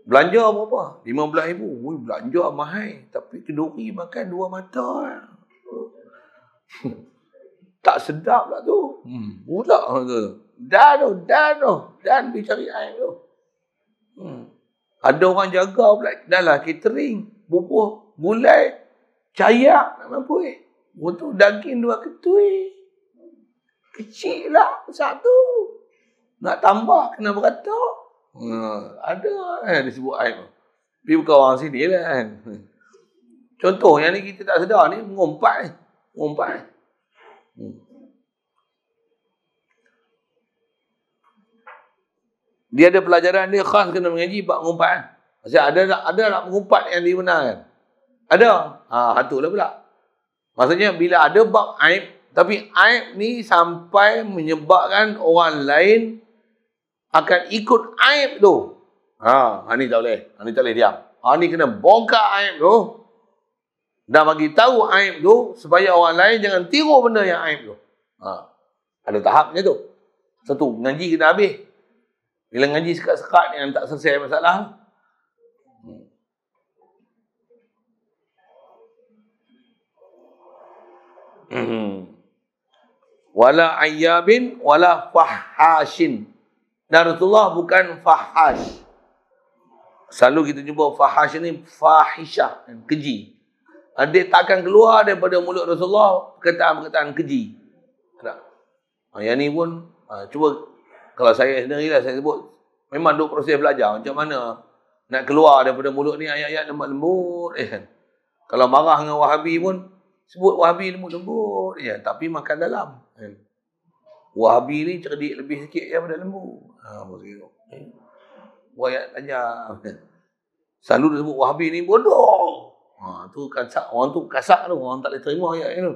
Belanja berapa? 15,000. Ui, belanja mahal. Tapi kenduri makan 2 mata. Tak sedap lah tu. Pula tu. Dan pergi cari air tu. Ada orang jaga pula dalam catering. Bubuh, gulai, cayak nak mampu. Untuk daging 2 ketui. Kecil lah satu. Nak tambah kena beratak. Ada disebut aib. Tapi bukan orang sini lah kan. Contoh yang ni kita tak sedar ni mengumpat. Dia ada pelajaran dia khas kena mengaji bab mengumpat. Maksudnya ada nak mengumpat yang dibenarkan. Ada. Itulah pula. Maksudnya bila ada bab aib, tapi aib ni sampai menyebabkan orang lain akan ikut aib tu. Ni tak boleh. Ni tak boleh diam. Ni kena bongkar aib tu. Dan bagi tahu aib tu supaya orang lain jangan tiru benda yang aib tu. Ada tahapnya tu. Satu, ngaji kena habis. Bila ngaji sekat-sekat yang tak selesai masalah. Wala ayyabin wala fahashin. Dan Rasulullah bukan fahash. Selalu kita jumpa fahash ni fahishah, keji. Dia takkan keluar daripada mulut Rasulullah perkataan-perkataan keji. Yang ni pun cuba, kalau saya sendirilah saya sebut, memang duk proses belajar macam mana nak keluar daripada mulut ni ayat-ayat lembut-lembut. Kalau marah dengan Wahabi pun sebut Wahabi lembut-lembut. Tapi makan dalam. Wahabi ni cerdik lebih sikit daripada lembu. Ayat tajam. Selalu dia sebut Wahabi ni bodoh. Tu kasar. Orang tu kasar tu. Orang tak boleh terima ayat tu.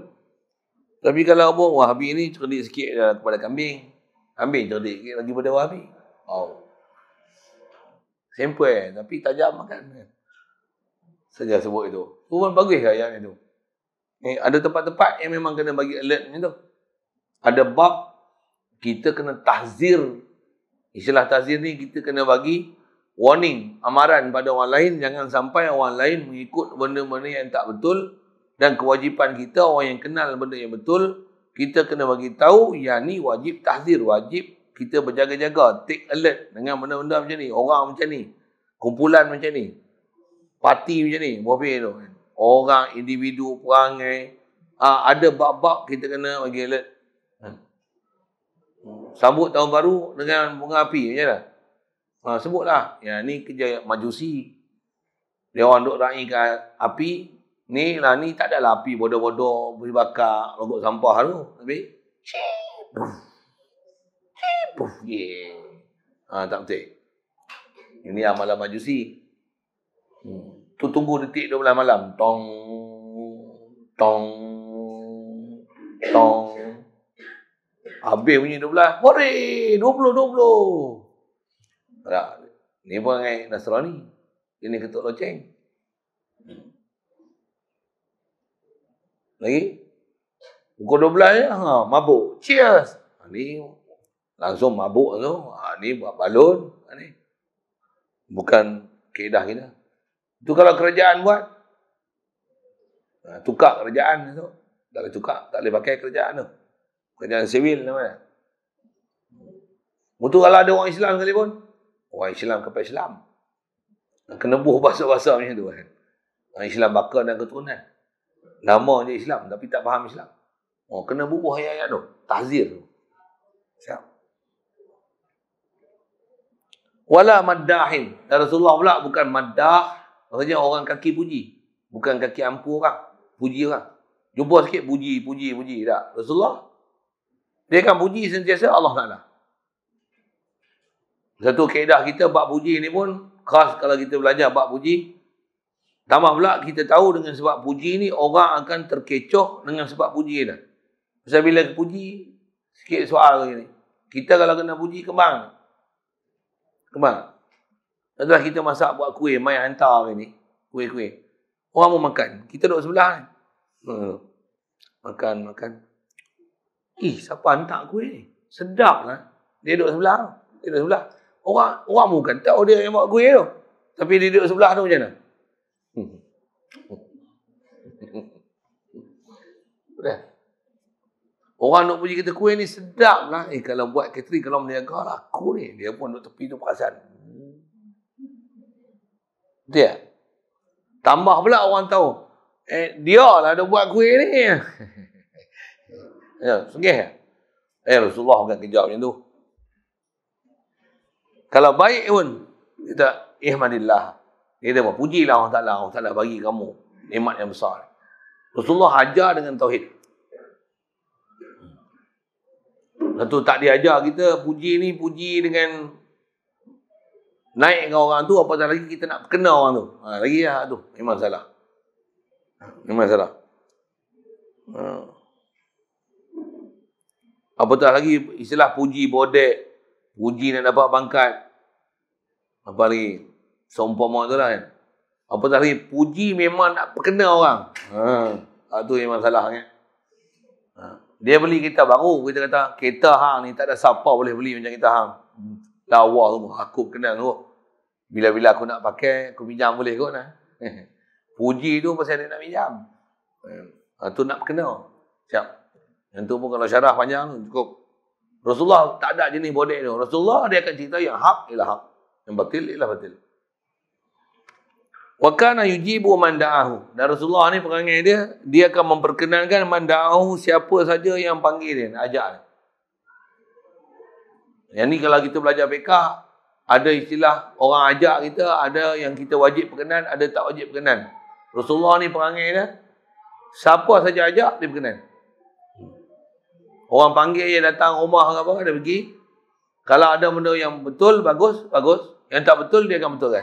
Tapi kalau apa, Wahabi ni cerdik sikit kepada kambing. Kambing cerdik sikit lagi pada Wahabi. Simple tapi tajam makan. Saja sebut itu. Tu pun bagus ayat itu. Ada tempat-tempat yang memang kena bagi alert macam tu. Ada bab kita kena tahzir. Istilah tahzir ni kita kena bagi warning, amaran pada orang lain. Jangan sampai orang lain mengikut benda-benda yang tak betul. Dan kewajipan kita, orang yang kenal benda yang betul, kita kena bagi tahu yang ni wajib tahzir. Wajib kita berjaga-jaga, take alert dengan benda-benda macam ni. Orang macam ni. Kumpulan macam ni. Parti macam ni. Tu. Orang, individu, perangai. Ada bab-bab kita kena bagi alert. Sambut tahun baru dengan bunga api macam mana? Sebutlah. Yang ni kerja majusi. Dia orang duk raikan api. Ni tak adalah api bodoh-bodoh boleh bakar rokok sampah tu. Tapi tak betul. Ini amalan majusi. Tu tunggu detik 12 malam. Tong. Habis bunyi 12. Hore! 20. Ni pun dengan Nasrani. Ini ketuk loceng. Lagi? Pukul 12 je. Mabuk. Cheers. Ni langsung mabuk tu. Ni buat balon. Ni. Bukan keedah kita. Itu kalau kerajaan buat. Tukar kerajaan tu. Tak boleh tukar. Tak boleh pakai kerajaan tu. Kerajaan sivil namanya. Betul kalau ada orang Islam sekali pun. Orang Islam kapal Islam. Kena buh bahasa-bahasa macam tu kan. Orang Islam bakar dan keturunan. Nama je Islam tapi tak faham Islam. Kena bubuh ayat-ayat tu. Tahzir tu. Siap. Wala maddahin. Dan Rasulullah pula bukan maddah. Maksudnya orang kaki puji. Bukan kaki ampu orang. Puji orang. Jumpa sikit puji. Tak. Rasulullah. Dia akan puji sentiasa Allah Ta'ala. Satu kaedah kita bab puji ni pun khas kalau kita belajar bab puji. Tambah pula kita tahu dengan sebab puji ni orang akan terkecoh dengan sebab puji dah. Pasal bila puji, sikit soal lagi ni. Kita kalau kena puji kembang. Kemang. Setelah kita masak buat kuih, mai hantar hari ni. Kuih-kuih. Orang mau makan. Kita duduk sebelah kan. Makan. Siapa hantar kuih ni? Sedap lah. Dia duduk sebelah. Orang bukan tahu dia yang buat kuih tu. Tapi dia duduk sebelah tu macam mana? Orang nak puji kita kuih ni sedap lah. Kalau buat catering, kalau meniaga lah, aku ni. Dia pun duduk tepi tu perasan. Dia. Tambah pula orang tahu. Dia lah ada buat kuih ni. Ya, sengih. Rasulullah bukan kerja macam tu. Kalau baik pun, kita ihmadillah. Kita apa? Pujilah Allah Ta'ala. Allah Ta'ala bagi kamu nikmat yang besar. Rasulullah ajar dengan tauhid. Tentu tak diajar kita puji dengan naikkan orang tu, apatah lagi kita nak kena orang tu. Lagi lah tu. Memang salah. Apatah lagi istilah puji bodek, puji nak dapat pangkat. Apa lagi? Seumpama tu lah kan. Apatah lagi puji memang nak perkena orang. Tu memang salah kan. Dia beli kereta baru, kita kata kereta hang ni tak ada siapa boleh beli macam kereta hang. Lawa tu, aku kenal tu. Bila-bila aku nak pakai, aku pinjam boleh kot lah. Puji tu pasal dia nak pinjam. Tu nak perkena. Siap. Yang tu pun kalau syarah panjang tu cukup. Rasulullah tak ada jenis bodek tu. Rasulullah dia akan cerita yang hak ialah hak. Yang batil ialah batil. Wa kana yujibu man da'ahu. Dan Rasulullah ni perangai dia akan memperkenankan man da'ahu, siapa saja yang panggil dia, ajak dia. Yang ni kalau kita belajar fiqh, ada istilah orang ajak kita, ada yang kita wajib perkenan, ada tak wajib perkenan. Rasulullah ni perangai dia, siapa saja ajak, dia perkenan. Orang panggil dia datang rumah ke apa, dia pergi. Kalau ada benda yang betul, bagus. Yang tak betul, dia akan betulkan.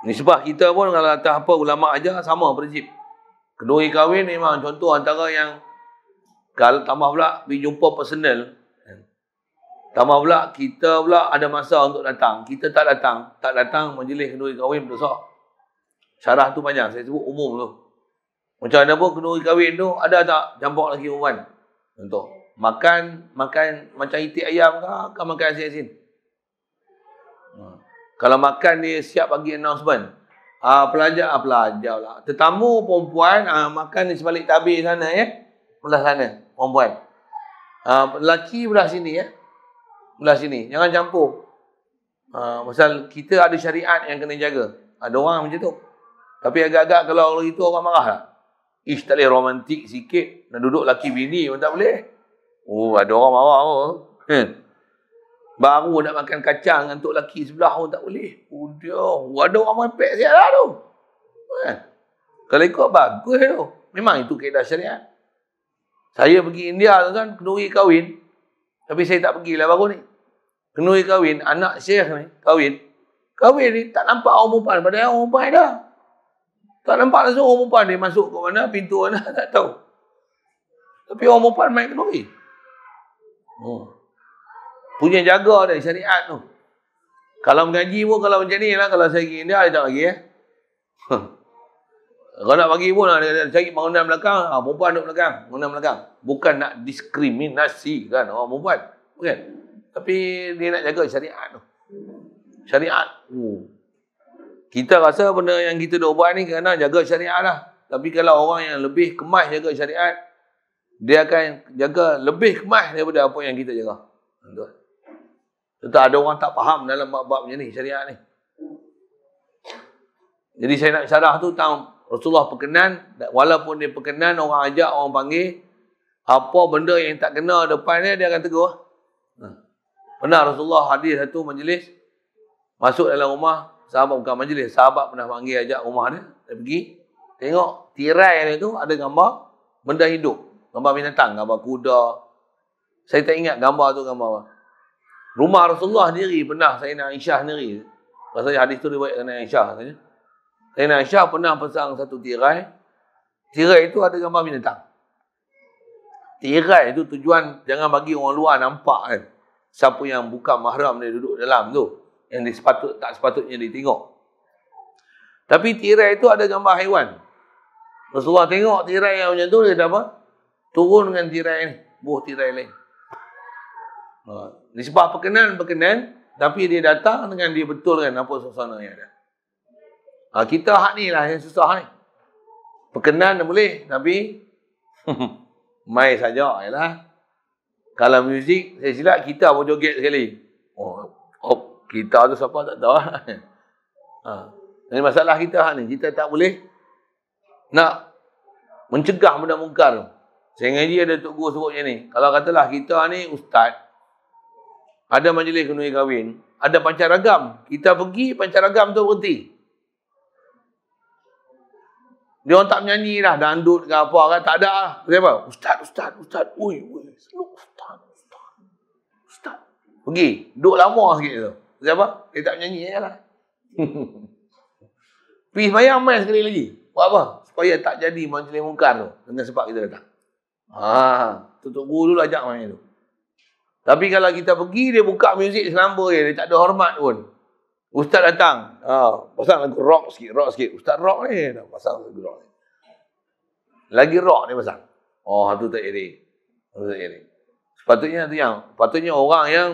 Nisbah kita pun kalau atas apa ulama aja sama prinsip. Kedua kahwin memang contoh antara yang kalau tambah pula pergi jumpa personal. Tambah pula kita pula ada masa untuk datang. Kita tak datang majlis kedua kahwin berdosa. Syarah tu panjang, saya sebut umum tu. Macam mana pun kedua kahwin tu ada tak campur lagi perempuan. Contoh, makan macam itik ayam ke makan asin-asin. Kalau makan dia siap bagi announcement. Pelajar lah. Tetamu perempuan makan di sebalik tabir sana ya. Belah sana perempuan. Lelaki belah sini ya. Belah sini. Jangan campur. Pasal kita ada syariat yang kena jaga. Ada orang macam tu. Tapi agak-agak kalau itu orang marah lah. Tak boleh romantik sikit. Nak duduk lelaki bini pun tak boleh. Ada orang marah pun. Baru nak makan kacang dengan tok lelaki sebelah pun tak boleh. Ada orang mepek siap lah tu. Kalau ikut bagus tu. Memang itu kaedah syariat. Saya pergi India tu kan, kenduri kahwin. Tapi saya tak pergilah baru ni. Kenduri kahwin, anak syekh ni kahwin. Kahwin ni tak nampak orang perempuan. Padahal orang perempuan dah. Tak nampak langsung orang perempuan dia masuk ke mana, pintu mana, tak tahu. Tapi orang perempuan main kenduri. Punya jaga dah syariat tu. Kalau mengaji pun kalau macam ni lah. Kalau saya pergi India, dia tak bagi Kalau nak bagi pun dia cari bangunan belakang. Perempuan duduk belakang. Bangunan belakang. Bukan nak diskriminasi kan orang perempuan. Bukan. Tapi dia nak jaga syariat tu. Syariat. Kita rasa benda yang kita dah buat ni kerana jaga syariat lah. Tapi kalau orang yang lebih kemas jaga syariat, dia akan jaga lebih kemas daripada apa yang kita jaga. Betul. Tentu ada orang tak faham dalam bab-bab macam ni, syariat ni. Jadi saya nak syarah tu tentang Rasulullah perkenan, walaupun dia perkenan, orang ajak, orang panggil, apa benda yang tak kena depan dia akan tegur. Pernah Rasulullah hadir satu majlis, masuk dalam rumah, sahabat bukan majlis, sahabat pernah panggil ajak rumah dia pergi, tengok tirai dia tu ada gambar benda hidup, gambar binatang, gambar kuda. Saya tak ingat gambar tu gambar apa. Rumah Rasulullah sendiri pernah Sayyidina Aisyah sendiri. Maksudnya hadis tu riwayat Sayyidina Aisyah katanya. Sayyidina Aisyah pernah pasang satu tirai. Tirai itu ada gambar binatang. Tirai tu tujuan jangan bagi orang luar nampak kan. Siapa yang bukan mahram dia duduk dalam tu. Yang tak sepatutnya dia tengok. Tapi tirai tu ada gambar haiwan. Rasulullah tengok tirai yang macam tu, dia kata apa? Turun dengan tirai ni. Buah tirai lain. Nisbah berkenan, tapi dia datang dengan dia betulkan apa suasana yang ada. Kita hak ni lah yang susah ni. Berkenan boleh, tapi mai saja ialah. Kalau muzik, saya silap kita pun joget sekali. Kita tu siapa tak tahu. Jadi masalah kita hak ni, kita tak boleh nak mencegah benda mungkar. Saya ngaji ada Tok Guru sebut macam ni. Kalau katalah kita ni ustaz, ada majlis kenduri kahwin, ada pancaragam. Kita pergi, pancaragam tu berhenti. Dia orang tak menyanyi dah, dandut ke apa kan, tak ada lah. Siapa? Ustaz. Ui. Ustaz. Pergi. Duduk lama sikit tu. Siapa? Dia tak menyanyi je lah. Pergi sembahyang main sekali lagi. Buat apa? Supaya tak jadi majlis mungkar tu. Dengan sebab kita datang. Tok Guru dulu ajak main tu. Tapi kalau kita pergi, dia buka muzik selamba je. Dia tak ada hormat pun. Ustaz datang. Pasang lagu rock sikit. Ustaz rock ni. Pasang lagu rock ni. Lagi rock ni pasang. Tu tak iri. Sepatutnya orang yang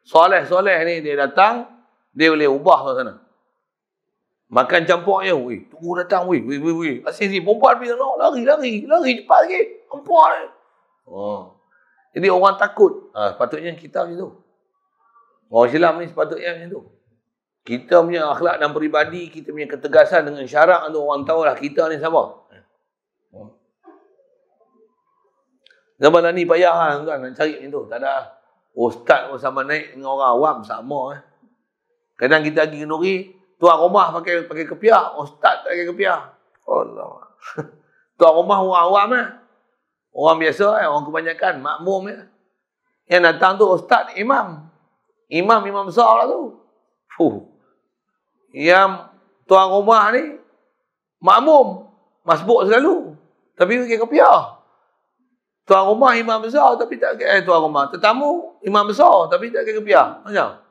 soleh ni, dia datang, dia boleh ubah suasana. Makan campur je. Tok Guru datang. Asyik perempuan pergi sana. Lari cepat sikit. Perempuan ni. Jadi orang takut. Sepatutnya kita macam tu. Orang Islam ni sepatutnya macam tu. Kita punya akhlak dan peribadi, kita punya ketegasan dengan syarak tu, orang tahu lah kita ni siapa. Zaman ni payah kan nak cari macam tu. Tak ada. Ustaz pun sama naik dengan orang awam sama. Kadang kita pergi kenduri, tuan rumah pakai kepiah, ustaz tak pakai kepiah. Allah. Tuan rumah orang awam orang biasa orang kebanyakan makmum Yang datang tu ustaz, imam besar lah tu. Yang tuan rumah ni makmum, masbuk selalu, tapi pakai kepiah. Tuan rumah imam besar tapi tak pakai tuan rumah. Tetamu imam besar tapi tak pakai kepiah. Macam?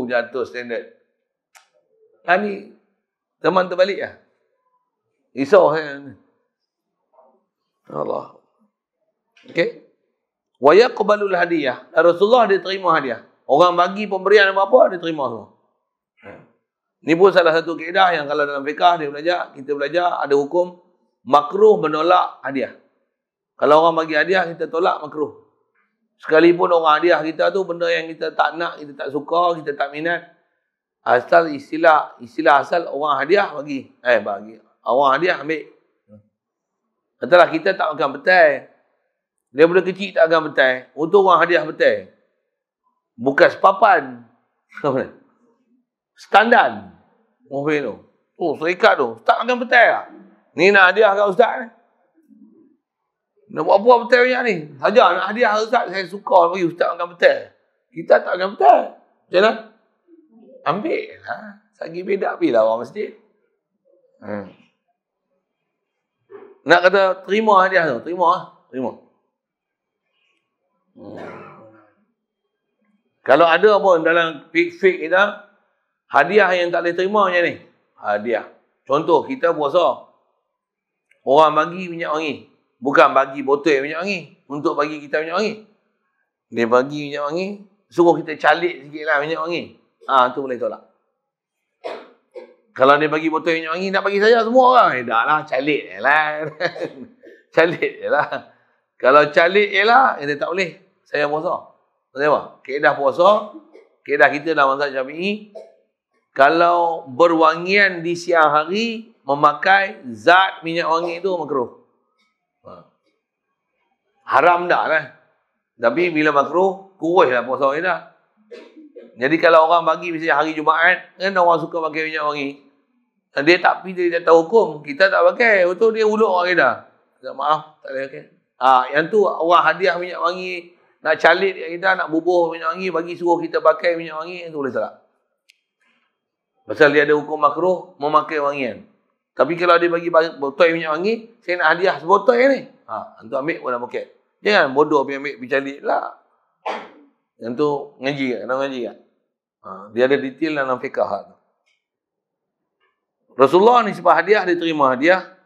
Jatuh standard. Ni zaman terbalik lah. Risau kan. Allah. Okey. Wa yaqbalul hadiyah. Rasulullah dia terima hadiah. Orang bagi pemberian apa-apa, dia terima semua. Ni pun salah satu kaedah yang kalau dalam fiqah kita belajar ada hukum makruh menolak hadiah. Kalau orang bagi hadiah, kita tolak makruh. Sekalipun orang hadiah kita tu benda yang kita tak nak, kita tak suka, kita tak minat. Asal istilah asal orang hadiah bagi. Orang hadiah ambil. Katalah kita tak makan petai. Dia budak kecil tak makan petai. Untuk orang hadiah petai. Bukan sepapan. Standar. Serikat tu. Tak makan petai lah. Ni nak hadiah kat ustaz ni. Nak buat apa petai banyak ni? Saja nak hadiah ustaz. Saya suka bagi ustaz makan petai. Kita tak makan petai. Macam mana? Ambil lah. Sagi bedak pergi lah orang masjid. Nak kata terima hadiah tu. Terima. Kalau ada pun dalam fik kita, hadiah yang tak boleh terima macam ni. Hadiah. Contoh, kita puasa. Orang bagi minyak wangi. Bukan bagi botol minyak wangi. Untuk bagi kita minyak wangi. Dia bagi minyak wangi. Suruh kita calik sikit lah minyak wangi. Tu boleh tolak. Kalau dia bagi botol minyak wangi, nak bagi saya semua orang. Dah lah, calik je lah. Calik je lah. Kalau calik je lah, dia tak boleh. Saya puasa. Kenapa? Kaedah puasa, kaedah kita dalam mazhab Syafi'i, kalau berwangian di siang hari, memakai zat minyak wangi itu makruh. Haram dah lah. Tapi bila makruh, kurus lah puasa kita. Jadi kalau orang bagi misalnya hari Jumaat, kan orang suka pakai minyak wangi. Dia tak tahu hukum, kita tak pakai. Betul dia uluk orang kita. Maaf, tak boleh pakai. Yang tu orang hadiah minyak wangi, nak calit kita, nak bubuh minyak wangi, bagi suruh kita pakai minyak wangi, itu boleh tak? Pasal dia ada hukum makruh memakai wangian. Tapi kalau dia bagi botol minyak wangi, saya nak hadiah sebotol ni. Antu ambil pun dah pakai. Jangan bodoh pergi ambil pergi cari lah. Yang tu ngaji tak? Kena ngaji tak? Dia ada detail dalam fiqah tu. Rasulullah ni sebab hadiah, dia terima hadiah.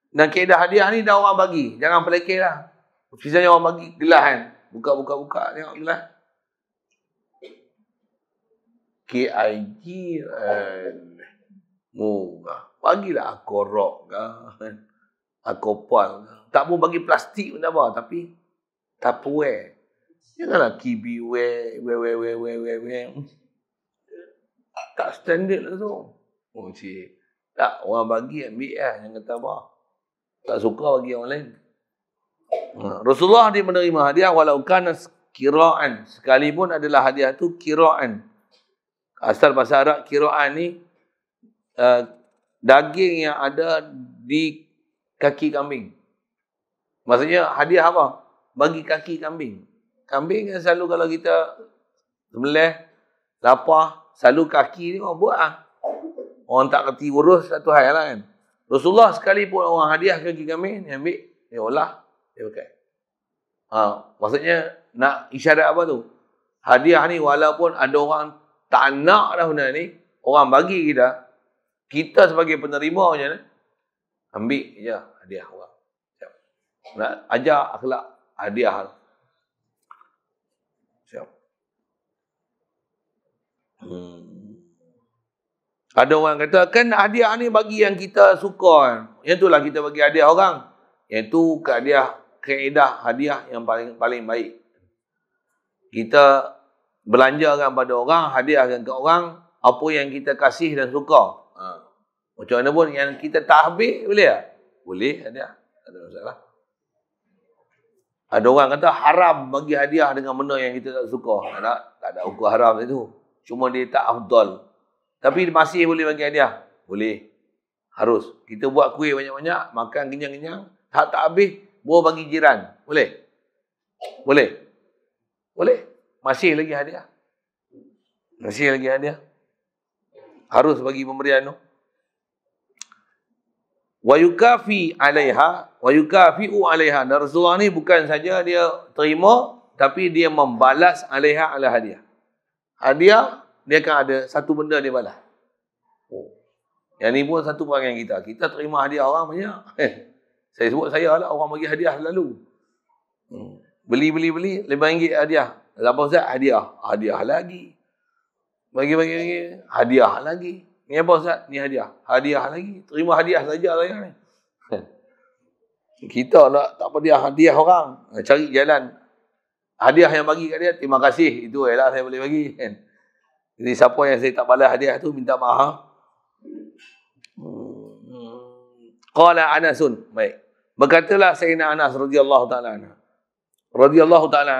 Dan kaedah hadiah ni dah orang bagi. Jangan pelekeh lah. Misalnya orang bagi gelas kan. Buka, tengok gelas. KIG murah. Bagilah akorok kan. Akopal. Tak pun bagi plastik pun tak apa. Tapi Tupperware. Janganlah kibiware. Tak standard lah tu. Oh cik. Tak, orang bagi ambil lah. Jangan kata apa. Tak suka bagi orang lain. Rasulullah dia menerima hadiah walau kana kira'an. Sekalipun adalah hadiah tu kira'an. Asal bahasa Arab kira'an ni daging yang ada di kaki kambing. Maksudnya hadiah apa? Bagi kaki kambing. Kambing kan selalu kalau kita sembelih, lapar, selalu kaki ni orang buat lah. Orang tak kerti urus satu hal lah kan. Rasulullah sekalipun orang hadiah kaki kambing, dia ambil, dia olah, dia pakai. Maksudnya nak isyarat apa tu? Hadiah ni walaupun ada orang tak nak dah benda ni, orang bagi kita sebagai penerima macam mana? Ambil je hadiah orang. Nak ajar akhlak hadiah. Siap. Ada orang kata, kan hadiah ni bagi yang kita suka. Yang itulah kita bagi hadiah orang. Yang itu kaedah hadiah yang paling baik. Kita belanjakan pada orang, hadiahkan ke orang apa yang kita kasih dan suka. Macam mana pun yang kita tak habis, boleh tak? Boleh hadiah. Tak ada masalah. Ada orang kata haram bagi hadiah dengan benda yang kita tak suka. Tak ada hukum haram itu. Cuma dia tak afdal. Tapi masih boleh bagi hadiah. Boleh. Harus. Kita buat kuih banyak-banyak, makan kenyang-kenyang, tak habis, bawa bagi jiran. Boleh? Boleh? Boleh. Masih lagi hadiah. Masih lagi hadiah. Harus bagi pemberian tu. Wa yukafi 'alaiha wa yukafi'u 'alaiha. Dan Rasulullah ni bukan saja dia terima, tapi dia membalas 'alaiha 'ala hadiah. Hadiah dia akan ada satu benda dia balas. Yang ni pun satu perangai kita. Kita terima hadiah orang banyak. Saya sebut saya lah orang bagi hadiah selalu. Beli RM5 hadiah. Apa Ustaz? Hadiah. Hadiah lagi. Bagi. Hadiah lagi. Ni apa Ustaz? Ni hadiah. Hadiah lagi. Terima hadiah saja saya ni. Kita nak tak apa dia hadiah orang. Cari jalan. Hadiah yang bagi kat dia, terima kasih. Itu lah saya boleh bagi. Jadi siapa yang saya tak balas hadiah tu, minta maaf. Qala Anasun. Baik. Berkatalah Sayyidina Anas radhiyallahu ta'ala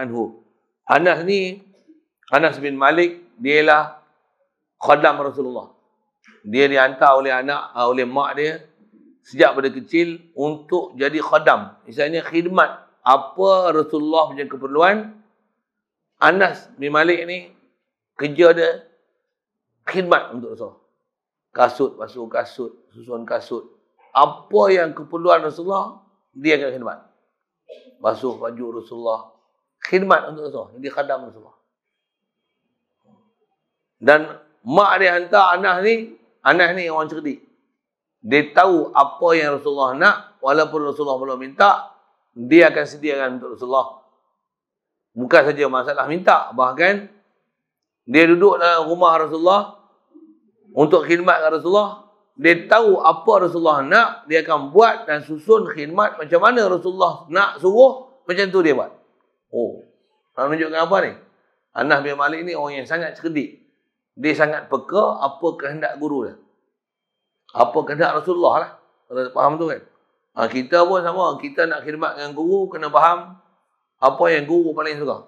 anhu. Anas ni, Anas bin Malik, dia lah khadam Rasulullah. Dia dihantar oleh mak dia sejak pada kecil untuk jadi khadam. Misalnya khidmat apa Rasulullah punya keperluan. Anas bin Malik ni kerja dia khidmat untuk Rasulullah. Kasut, basuh kasut, susun kasut. Apa yang keperluan Rasulullah, dia akan khidmat. Basuh baju Rasulullah. Khidmat untuk Rasulullah. Jadi khadam Rasulullah. Dan mak dia hantar Anas ni orang cerdik. Dia tahu apa yang Rasulullah nak, walaupun Rasulullah belum minta, dia akan sediakan untuk Rasulullah. Bukan saja masalah minta, bahkan dia duduk dalam rumah Rasulullah untuk khidmat kepada Rasulullah. Dia tahu apa Rasulullah nak, dia akan buat dan susun khidmat macam mana Rasulullah nak suruh, macam tu dia buat. Nak menunjukkan apa ni? Anas bin Malik ni orang yang sangat cerdik. Dia sangat peka apa kehendak guru dia. Apa kehendak Rasulullah lah. Kalau faham tu kan? Kita pun sama. Kita nak khidmat dengan guru, kena faham apa yang guru paling suka.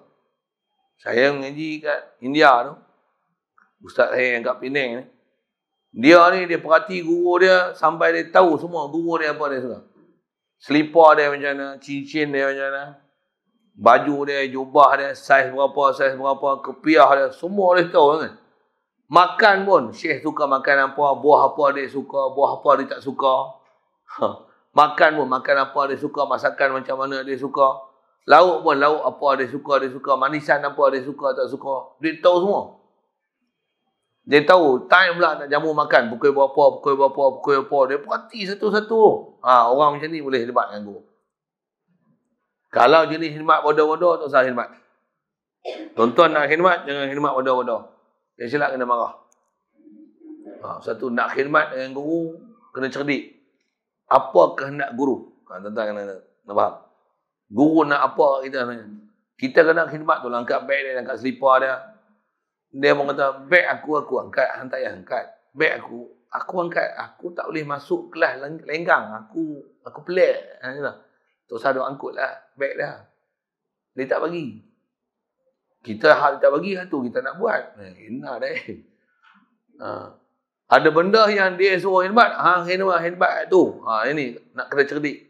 Saya mengaji kat India tu. Ustaz saya yang kat Penang ni. Dia perhati guru dia sampai dia tahu semua guru dia apa dia suka. Selipar dia macam mana, cincin dia macam mana, baju dia, jubah dia, saiz berapa, kepiah dia, semua dia tahu kan. Makan pun, Syekh suka makan apa, buah apa dia suka, buah apa dia tak suka. Makan pun, makan apa dia suka, masakan macam mana dia suka. Lauk pun, lauk apa dia suka. Manisan apa dia suka, tak suka. Dia tahu semua. Dia tahu time pula nak jamu makan. Pukul berapa. Dia perhati satu-satu. Orang macam ni boleh khidmat dengan guru. Kalau jenis khidmat bodoh-bodoh, tak usah khidmat. Tuan-tuan nak khidmat, jangan khidmat bodoh-bodoh. Yang silap kena marah. Satu, nak khidmat dengan guru, kena cerdik. Apa kehendak guru? Tuan-tuan kena faham. Guru nak apa kita tanya. Kita kena khidmat tu, angkat beg dia, angkat selipar dia. Dia pun kata, beg aku angkat, hang tak payah angkat. Beg aku angkat. Aku tak boleh masuk kelas lenggang. Aku pelik. Tak usah duk angkut lah beg dia. Dia tak bagi. Kita hal tak bagi, tu kita nak buat. Enak dah. Ada benda yang dia suruh khidmat, khidmat tu. Ini nak kena cerdik.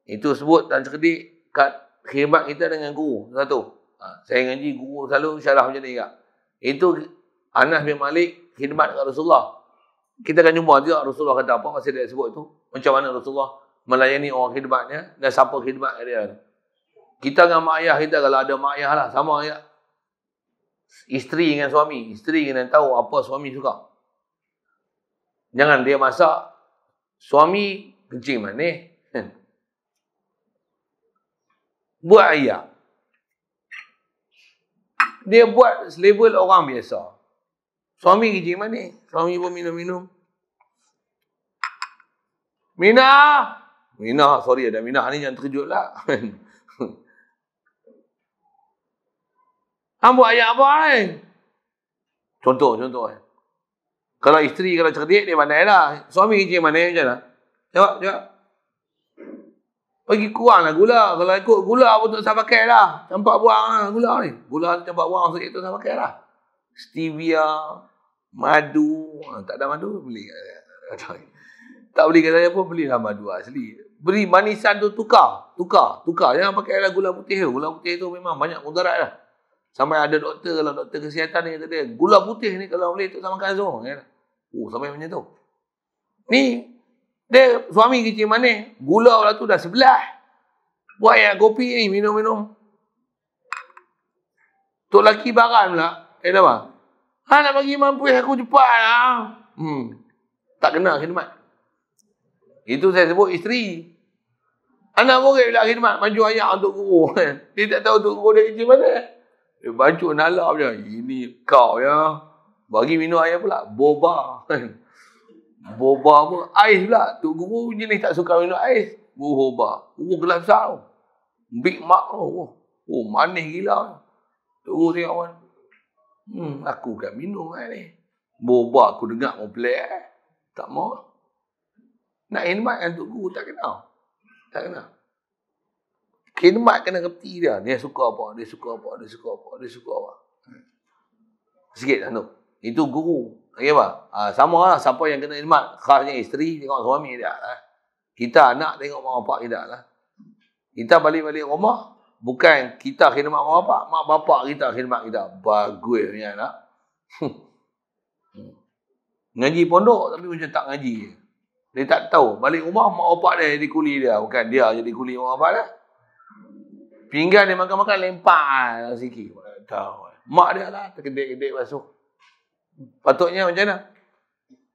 Itu sebut dan cerdik kat khidmat kita dengan guru. Satu. Saya ngaji guru selalu syarah macam ni juga. Itu Anas bin Malik khidmat kat Rasulullah. Kita akan jumpa juga Rasulullah kata apa masa dia sebut itu. Macam mana Rasulullah melayani orang khidmatnya dan siapa khidmat dia. Kita dengan mak ayah kita, kalau ada mak ayah lah, sama ayah. Isteri dengan suami. Isteri kena tahu apa suami suka. Jangan dia masak, suami kencing manis. Buat ayah. Dia buat selevel orang biasa. Suami kencing manis. Suami pun minum-minum. Minah, sorry ada Minah ni jangan terkejut lah. Buat ayat apa Contoh. Kalau isteri, kalau cerdik, dia pandai lah. Suami kencing manis macam mana? Jawab. Bagi kurang lah gula. Kalau ikut gula pun tak usah pakai lah. Campak buang lah gula ni. Gula campak buang sikit tu tak usah pakai lah. Stevia, madu. Tak ada madu, beli. Tak beli kat saya pun, belilah madu asli. Beli manisan tu tukar. Jangan pakai lah gula putih tu. Gula putih tu memang banyak mudarat lah. Sampai ada doktor, kalau doktor kesihatan ni kata dia, gula putih ni kalau boleh tu tak makan semua. Sampai macam tu. Ni, dia suami kencing manis, gula pula tu dah sebelah. Buat air kopi ni, minum. Tok laki baran pula. Apa? Nak bagi mampu aku cepat lah. Tak kena khidmat. Itu saya sebut isteri. Anak murid pula khidmat, maju ayat untuk guru. Dia tak tahu untuk guru dia kencing manis. Dia baju nalap je. Ini kau ya. Bagi minum air pula. Boba. Boba pun. Ais pula. Tok guru jenis tak suka minum ais. Boba. Gelas besar tu. Big Mac tu. Manis gila. Tok guru tengok kan. Aku kan minum air ni. Boba aku dengar mau pelik. Tak mau. Nak khidmat kan tok guru tak kenal. Khidmat kena kerti dia. Dia suka apa. Sikit lah tu. Itu guru. Okay apa? Sama lah. Siapa yang kena khidmat. Khasnya isteri tengok suami dia lah. Kita anak tengok mak bapak kita lah. Kita balik-balik rumah. Bukan kita khidmat mak bapak. Mak bapak kita khidmat kita. Bagus punya anak. Ngaji pondok tapi macam tak ngaji. Dia tak tahu. Balik rumah mak bapak dia jadi kuli dia. Bukan dia jadi kuli mak bapak dia. Pinggan dia makan-makan lempar sikit. Tahu. Mak dia lah terkedek-kedek basuh. Patutnya macam mana?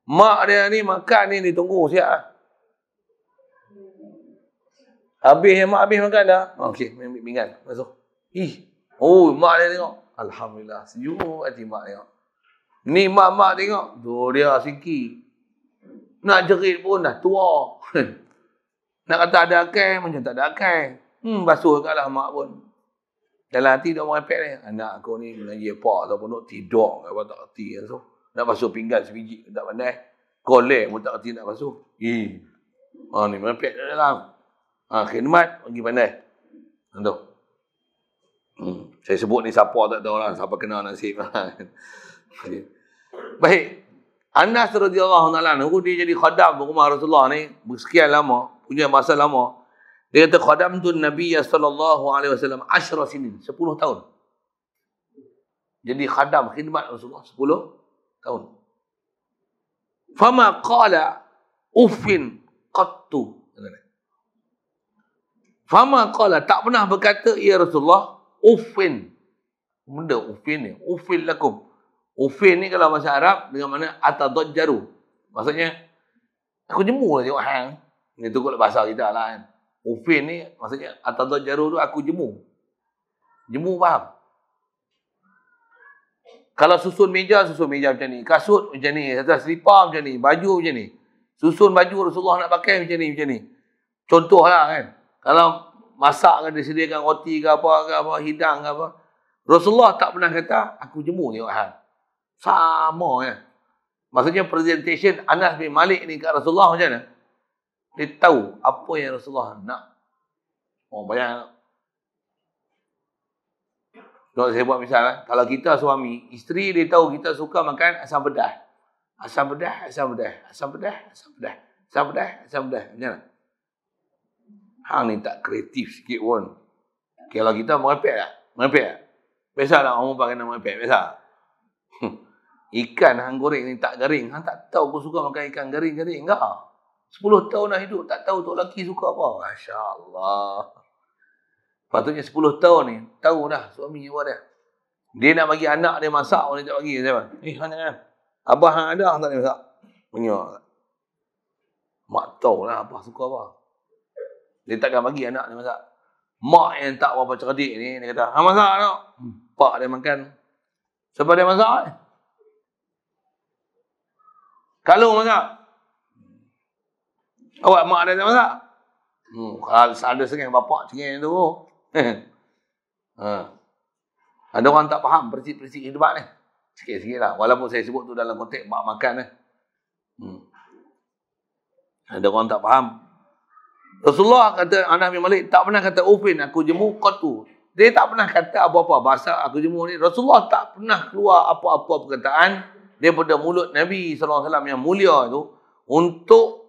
Mak dia ni makan ni dia tunggu siap lah. Mak habis makan dah. Okey, ambil pinggan basuh. Mak dia tengok. Alhamdulillah. Sejuk hati mak tengok. Ni mak tengok. Tu dia sikit. Nak jerit pun dah tua. Nak kata ada akal macam tak ada akal. Basuh kat lah mak pun. Dalam hati dia merepek ni. Anak aku ni mengaji apa ataupun nak tidur. Apa tak kerti. So, nak basuh pinggan sebiji. Tak pandai. Kolek pun tak kerti nak basuh. Ni merepek kat dalam. Khidmat bagi pandai. Tu. Saya sebut ni siapa tak tahu lah. Siapa kenal nasib. Baik. Anas radhiyallahu anhu dia jadi khadam rumah Rasulullah ni. Sekian lama. Punya masa lama. Dia kata khadamtu Nabi sallallahu alaihi wasallam 10 sinin, 10 tahun. Jadi khadam khidmat Rasulullah 10 tahun. Fama qala uffin qattu. Fama qala, tak pernah berkata, ya Rasulullah, uffin. Benda uffin ni, uffin lakum. Uffin ni kalau bahasa Arab dengan mana atadajjaru. Maksudnya, aku jemu lah tengok hang. Ini tu kot bahasa kita lah kan. Uffin ni maksudnya atadajjaru tu aku jemu. Jemu faham? Kalau susun meja macam ni. Kasut macam ni. Selipar macam ni. Baju macam ni. Susun baju Rasulullah nak pakai macam ni. Contoh lah kan. Kalau masak kan, disediakan roti ke apa, hidang ke apa. Rasulullah tak pernah kata, aku jemu tengok hang. Sama ya. Maksudnya presentation Anas bin Malik ni kat Rasulullah macam mana? Dia tahu apa yang Rasulullah nak. Oh, bayang. Kalau saya buat misal lah. Kalau kita suami, isteri dia tahu kita suka makan asam pedas. Asam pedas. Macam mana? Hang ni tak kreatif sikit pun. Kalau kita merepek tak? Biasa tak orang pakai nama merepek? Biasa? Ikan hang goreng ni tak garing. Hang tak tahu aku suka makan ikan garing-garing. Enggak. 10 tahun dah hidup. Tak tahu tu lelaki suka apa. Masya Allah. Patutnya 10 tahun ni. Tahu dah suami apa dia. Dia nak bagi anak dia masak. Orang dia tak bagi. Hang jangan. Abah hang ada. Hang tak boleh masak. Punya. Mak tahu lah abah suka apa. Dia takkan bagi anak dia masak. Mak yang tak berapa cerdik ni. Dia kata. Hang masak tak? Pak dia makan. Siapa dia masak ni? Kalau masak. Awak mak dia tak masak? Kalau ada sengih bapak cengih tu. Ada orang tak faham prinsip-prinsip hidup ni. Sikit-sikit lah. Walaupun saya sebut tu dalam konteks bab makan. Ada orang tak faham. Rasulullah kata, Anas bin Malik tak pernah kata ufin, aku jemu qatu. Dia tak pernah kata apa-apa. Bahasa aku jemu ni. Rasulullah tak pernah keluar apa-apa perkataan daripada mulut Nabi SAW yang mulia tu untuk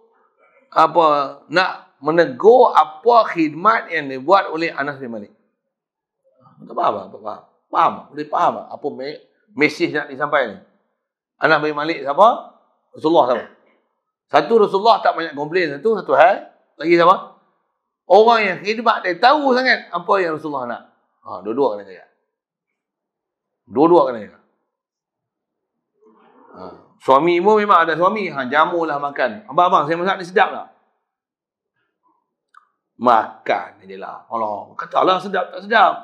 nak menegur apa khidmat yang dibuat oleh Anas bin Malik. Tak faham? Faham? Boleh faham apa mesej nak disampaikan ni? Anas bin Malik siapa? Rasulullah siapa? Satu, Rasulullah tak banyak komplain. Satu hal. Lagi siapa? Orang yang khidmat dia tahu sangat apa yang Rasulullah nak. Dua-dua kena jaga. Dua-dua kena jaga. Suami pun memang ada suami. Jamulah makan. Abang, saya masak ni sedap tak? Makan je lah. Allah, katalah sedap tak sedap.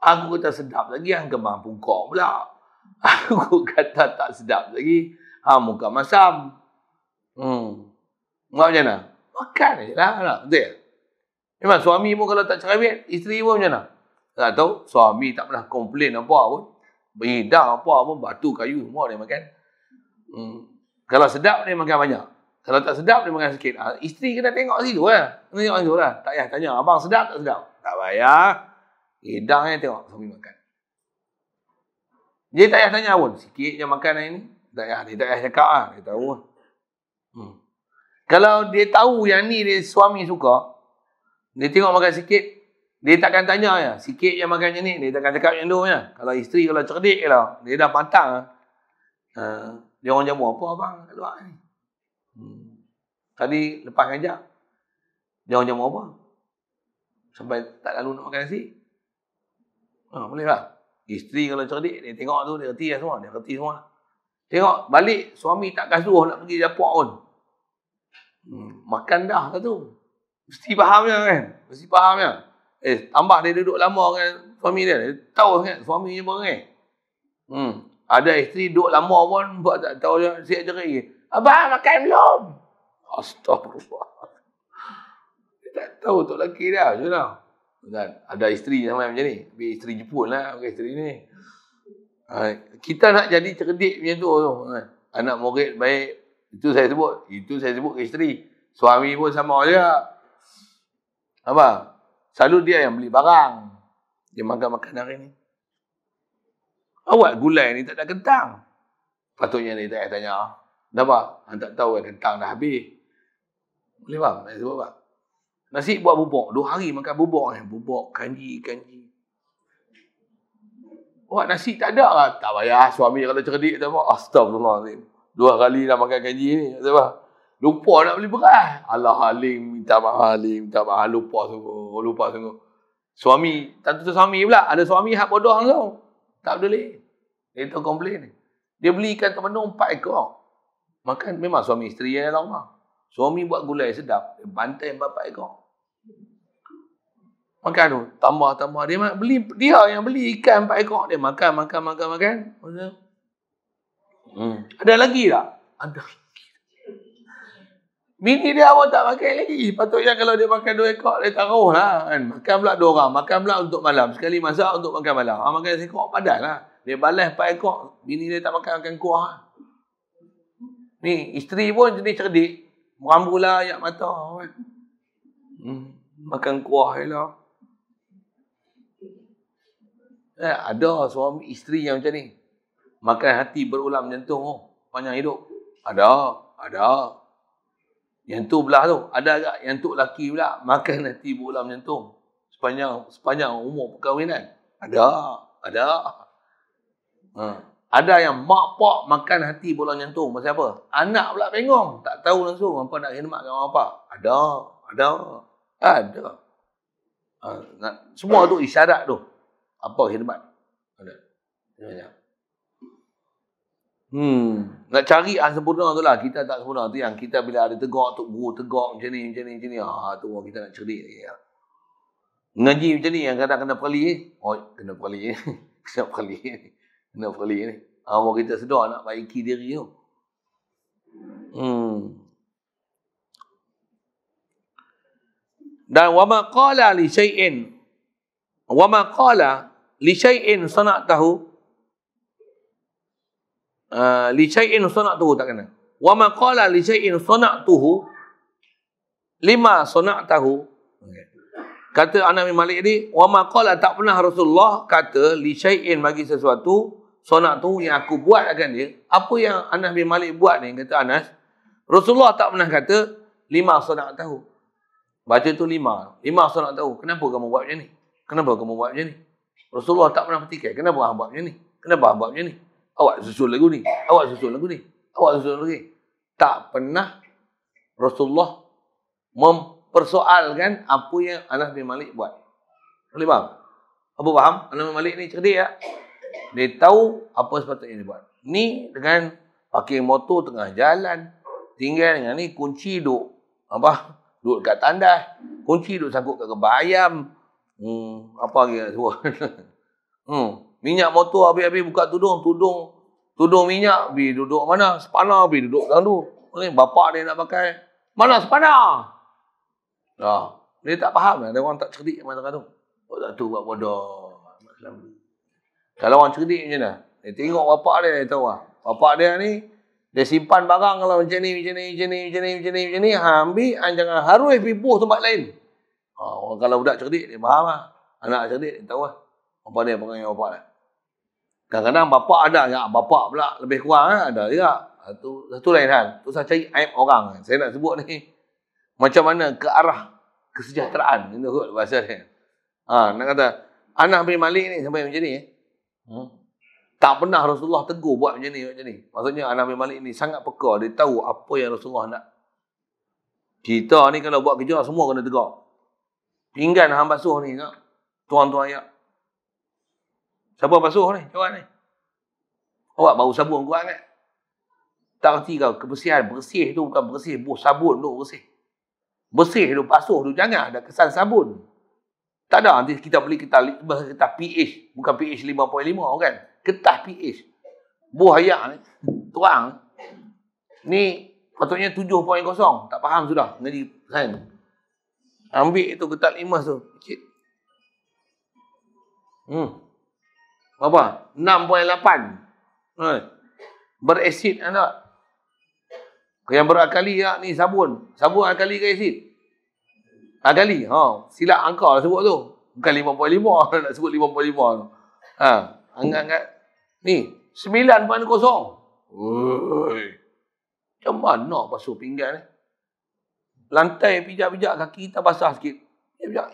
Aku kata sedap lagi, hang kembang pungkok pula. Aku kata tak sedap lagi, hang muka masam. Macam mana? Makan je lah. Betul? Memang suami pun kalau tak cerewet, isteri pun macam mana? Tak tahu, suami tak pernah komplain apa pun. Berhidang apa pun, batu kayu semua dia makan. Kalau sedap dia makan banyak. Kalau tak sedap dia makan sikit. Isteri kena tengok situ lah. Kena tengok situ lah. Tak payah tanya, abang sedap tak sedap? Tak payah. Hidangnya tengok suami makan. Dia tak payah tanya pun. Sikit je makan hari ni. Dia tak payah cakap lah. Dia tahu lah. Kalau dia tahu yang ni dia suami suka, dia tengok makan sikit, dia takkan tanya ya. Sikit je makan macam ni. Dia takkan cakap macam tu ya. Kalau isteri kalau cerdik lah, dia dah pantang. Dia orang jamu apa abang kat luar ni? Tadi lepas ngajak, dia orang jamu apa? Sampai tak lalu nak makan nasi. Boleh lah. Isteri kalau cerdik, dia tengok tu, dia reti lah semua. Dia reti semua. Tengok balik, suami takkan suruh nak pergi dapur pun. Makan dah satu. Mesti fahamnya kan? Mesti fahamnya. Tambah dia duduk lama dengan suami dia. Dia tahu kan suami je perangai. Ada isteri duduk lama pun buat tak tahu dia siap jerit lagi. Abang makan belum? Astagfirullah. Dia tak tahu tu lelaki dia. Macam mana? Dan ada isteri sama macam ni. Isteri Jepun lah. Bukan isteri ni. Kita nak jadi cerdik macam tu. Anak murid baik. Itu saya sebut ke isteri. Suami pun sama juga. Apa? Selalu dia yang beli barang. Dia makan hari ni. Awak gulai ni tak ada kentang. Patutnya dia tak tanya. Dah apa? Han tak tahu kentang dah habis. Boleh faham? Saya sebut apa? Nasi buat bubuk. 2 hari makan bubuk. Bubuk, kanji. Awak nasi tak ada lah. Tak payah. Suami kalau cerdik tak apa. Astagfirullahaladzim. 2 kali dah makan kanji ni. Tak apa. Lupa nak beli beras. Alah Halim, minta maaf Halim, minta maaf. Lupa sungguh. Suami, tentu suami pula. Ada suami hak bodoh langsung. Tak boleh. Dia tu komplain. Dia beli ikan termenung 4 ekor. Makan memang suami isteri yang dalam rumah. Suami buat gulai sedap. Dia bantai 4 ekor. Makan tu. Tambah. Dia yang beli ikan 4 ekor. Dia makan. Ada lagi tak? Ada. Bini dia awak tak makan lagi. Patutnya kalau dia makan 2 ekor, dia taruh lah. Kan? Makan pula 2 orang. Makan pula untuk malam. Sekali masak untuk makan malam. Makan sekor padan lah. Dia balas 4 ekor. Bini dia tak makan kuah. Ni, isteri pun jenis cerdik. Merambulah ayat mata. Kan? Makan kuah je lah. Ada suami isteri yang macam ni. Makan hati berulam jantung. Panjang hidup. Ada. Yang tu belah tu. Ada agak yang tu lelaki pula. Makan hati berulam jantung. Sepanjang umur perkahwinan. Ada. Ada yang mak pak makan hati berulam jantung. Pasal apa? Anak pula bengong. Tak tahu langsung apa nak khidmatkan orang apa. Ada. Semua tu isyarat tu. Apa khidmat? Ada. Nak cari sempurna tu lah. Kita tak sempurna tu yang kita bila ada tegak, tok guru tegak macam ni. Tu kita nak cerdik lagi. Ya. Ngaji macam ni yang kadang kena perli. Kena perli ni. Orang kita sedar nak baiki diri tu. Dan wa ma qala li syai'in sana'tahu li syai'in sana'tuhu tak kena. Wa ma qala li syai'in sana'tuhu lima sana'tahu. Kata Anas bin Malik ni, wa ma qala tak pernah Rasulullah kata li syai'in bagi sesuatu sana'tuhu yang aku buat akan dia. Apa yang Anas bin Malik buat ni, kata Anas, Rasulullah tak pernah kata lima sana'tahu. Baca tu lima sana'tahu. Kenapa kamu buat macam ni? Rasulullah tak pernah petikai. Kenapa hang buat macam ni? Awak susul lagu ni. Tak pernah Rasulullah mempersoalkan apa yang Anas bin Malik buat. Boleh faham? Apa faham? Anas bin Malik ni cerdik ya. Dia tahu apa sepatutnya dia buat. Ni dengan pakai motor tengah jalan. Tinggal dengan ni kunci duduk dekat tandas. Kunci duduk sangkut kat kebab ayam. Apa lagi nak suruh? Minyak motor habis-habis buka tudung minyak, pergi duduk mana? Sepana, pergi duduk dalam tu. Bapak dia nak pakai, mana sepana? Dia tak faham lah. Ada orang tak cerdik macam tu. Tak tu buat bodoh. Kalau orang cerdik macam mana? Dia tengok bapak dia tahu lah. Bapak dia ni, dia simpan barang kalau macam ni. Ambil, jangan harus pergi buh tempat lain. Kalau budak cerdik, dia faham lah. Anak cerdik, dia tahu lah. Apa dia perangai bapak dia. Kadang-kadang bapak ada ya, bapak pula lebih kurang ada juga. Satu lain hal. Tu saya cari aib orang. Saya nak sebut ni macam mana ke arah kesejahteraan. Itu kot bahasa dia. Nak kata Anas bin Malik ni sampai macam ni. Tak pernah Rasulullah tegur buat macam ni. Maksudnya Anas bin Malik ni sangat peka. Dia tahu apa yang Rasulullah nak. Kita ni kalau buat kerja semua kena tegur. Pinggan hang basuh ni nak. Tuan-tuan ayat. Siapa basuh ni? Kawan ni. Awak bau sabun kuat kan? Tak erti kau kebersihan. Bersih tu bukan bersih. Sabun tu bersih. Bersih tu, basuh tu. Jangan ada kesan sabun. Tak ada. Nanti kita beli ketah pH. Bukan pH 5.5 kan? Ketah pH. Buah ayak ni. Tuang. Ni patutnya 7.0. Tak faham sudah. Ngaji sains. Ambil tu ketah limas tu. Sikit. Berapa? 6.8. Berasid ada. Yang berakali ya, ni sabun. Sabun akali ke asid? Akali. Silap angka lah sebut tu. Bukan 5.5. Nak sebut 5.5 tu. Angkat-angkat. Ni 9.0. Macam mana basuh pinggan ni? Lantai pijak-pijak kaki kita basah sikit. Pijak.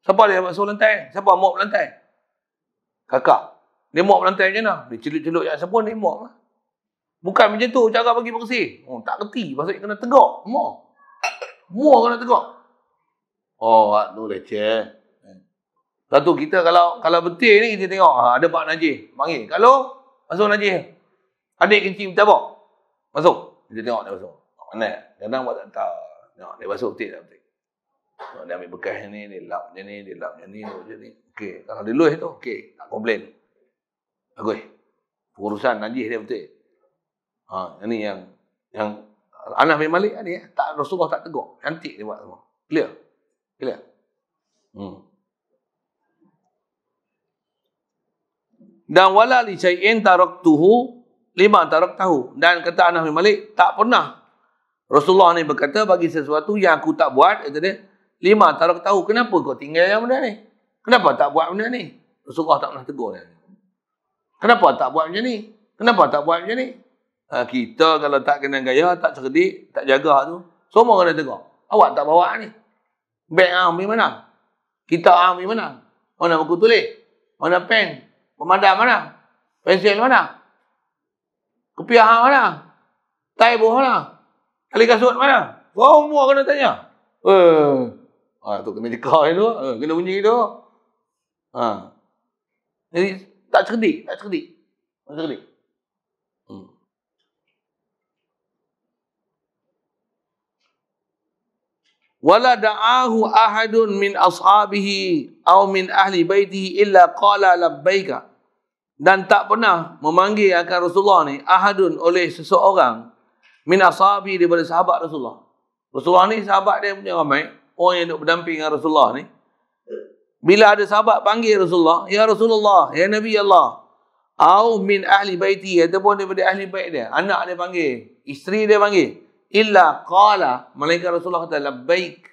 Siapa dia basuh lantai? Siapa mop lantai? Kakak. Dia mop lantai macam mana? Dia celup-celup yang sabun, dia mop lah. Bukan macam tu cara bagi bersih. Oh, tak reti. Maksudnya kena tegak. Semua kena tegak. Oh, tu leceh. Satu kita kalau betul ni kita tengok ada Pak Najih. Panggil. Kalau masuk Najih. Adik kencing minta bawa. Masuk. Kita tengok dia masuk. Mana? Kadang buat tak tahu. Tengok dia masuk betul tak betul. Dia ambil bekas ni, dia lap macam ni, dia lap macam ni, macam ni. Okey. Kalau dia luih tu, okey. Tak komplain. Bagus. Urusan Najih dia betul. Ini yang Anas bin Malik ni tak Rasulullah tak tegur. Cantik dia buat semua. Clear. Dan wala li syai'in taraktuhu lima taraktahu. Dan kata Anas bin Malik, tak pernah Rasulullah ni berkata bagi sesuatu yang aku tak buat, kata dia, lima taraktahu. Kenapa kau tinggal yang benda ni? Kenapa tak buat benda ni? Rasulullah tak pernah tegur dia. Kenapa tak buat macam ni? Kenapa tak buat macam ni? Kita kalau tak kena gaya, tak cerdik, tak jaga tu, semua kena tegur. Awak tak bawa ni. Beg ambil mana? Kita ambil mana? Mana buku tulis? Mana pen? Pemadam mana? Pensil mana? Kopiah mana? Tai buah mana? Tali kasut mana? Semua kena tanya. Tu kena cekak tu. Kena bunyi tu. Jadi tak cerdik. Wala da'ahu ahadun min ashabihi aw min ahli baitihi illa qala labbaika. Dan tak pernah memanggil akan Rasulullah ni ahadun oleh seseorang min ashabi daripada sahabat Rasulullah. Rasulullah ni sahabat dia punya ramai, orang yang duk berdamping dengan Rasulullah ni. Bila ada sahabat panggil Rasulullah, ya Rasulullah, ya Nabi Allah, au min ahli baiti, ataupun daripada ahli bait dia, anak dia panggil, isteri dia panggil, illa qala, malaikat Rasulullah kata labbaik.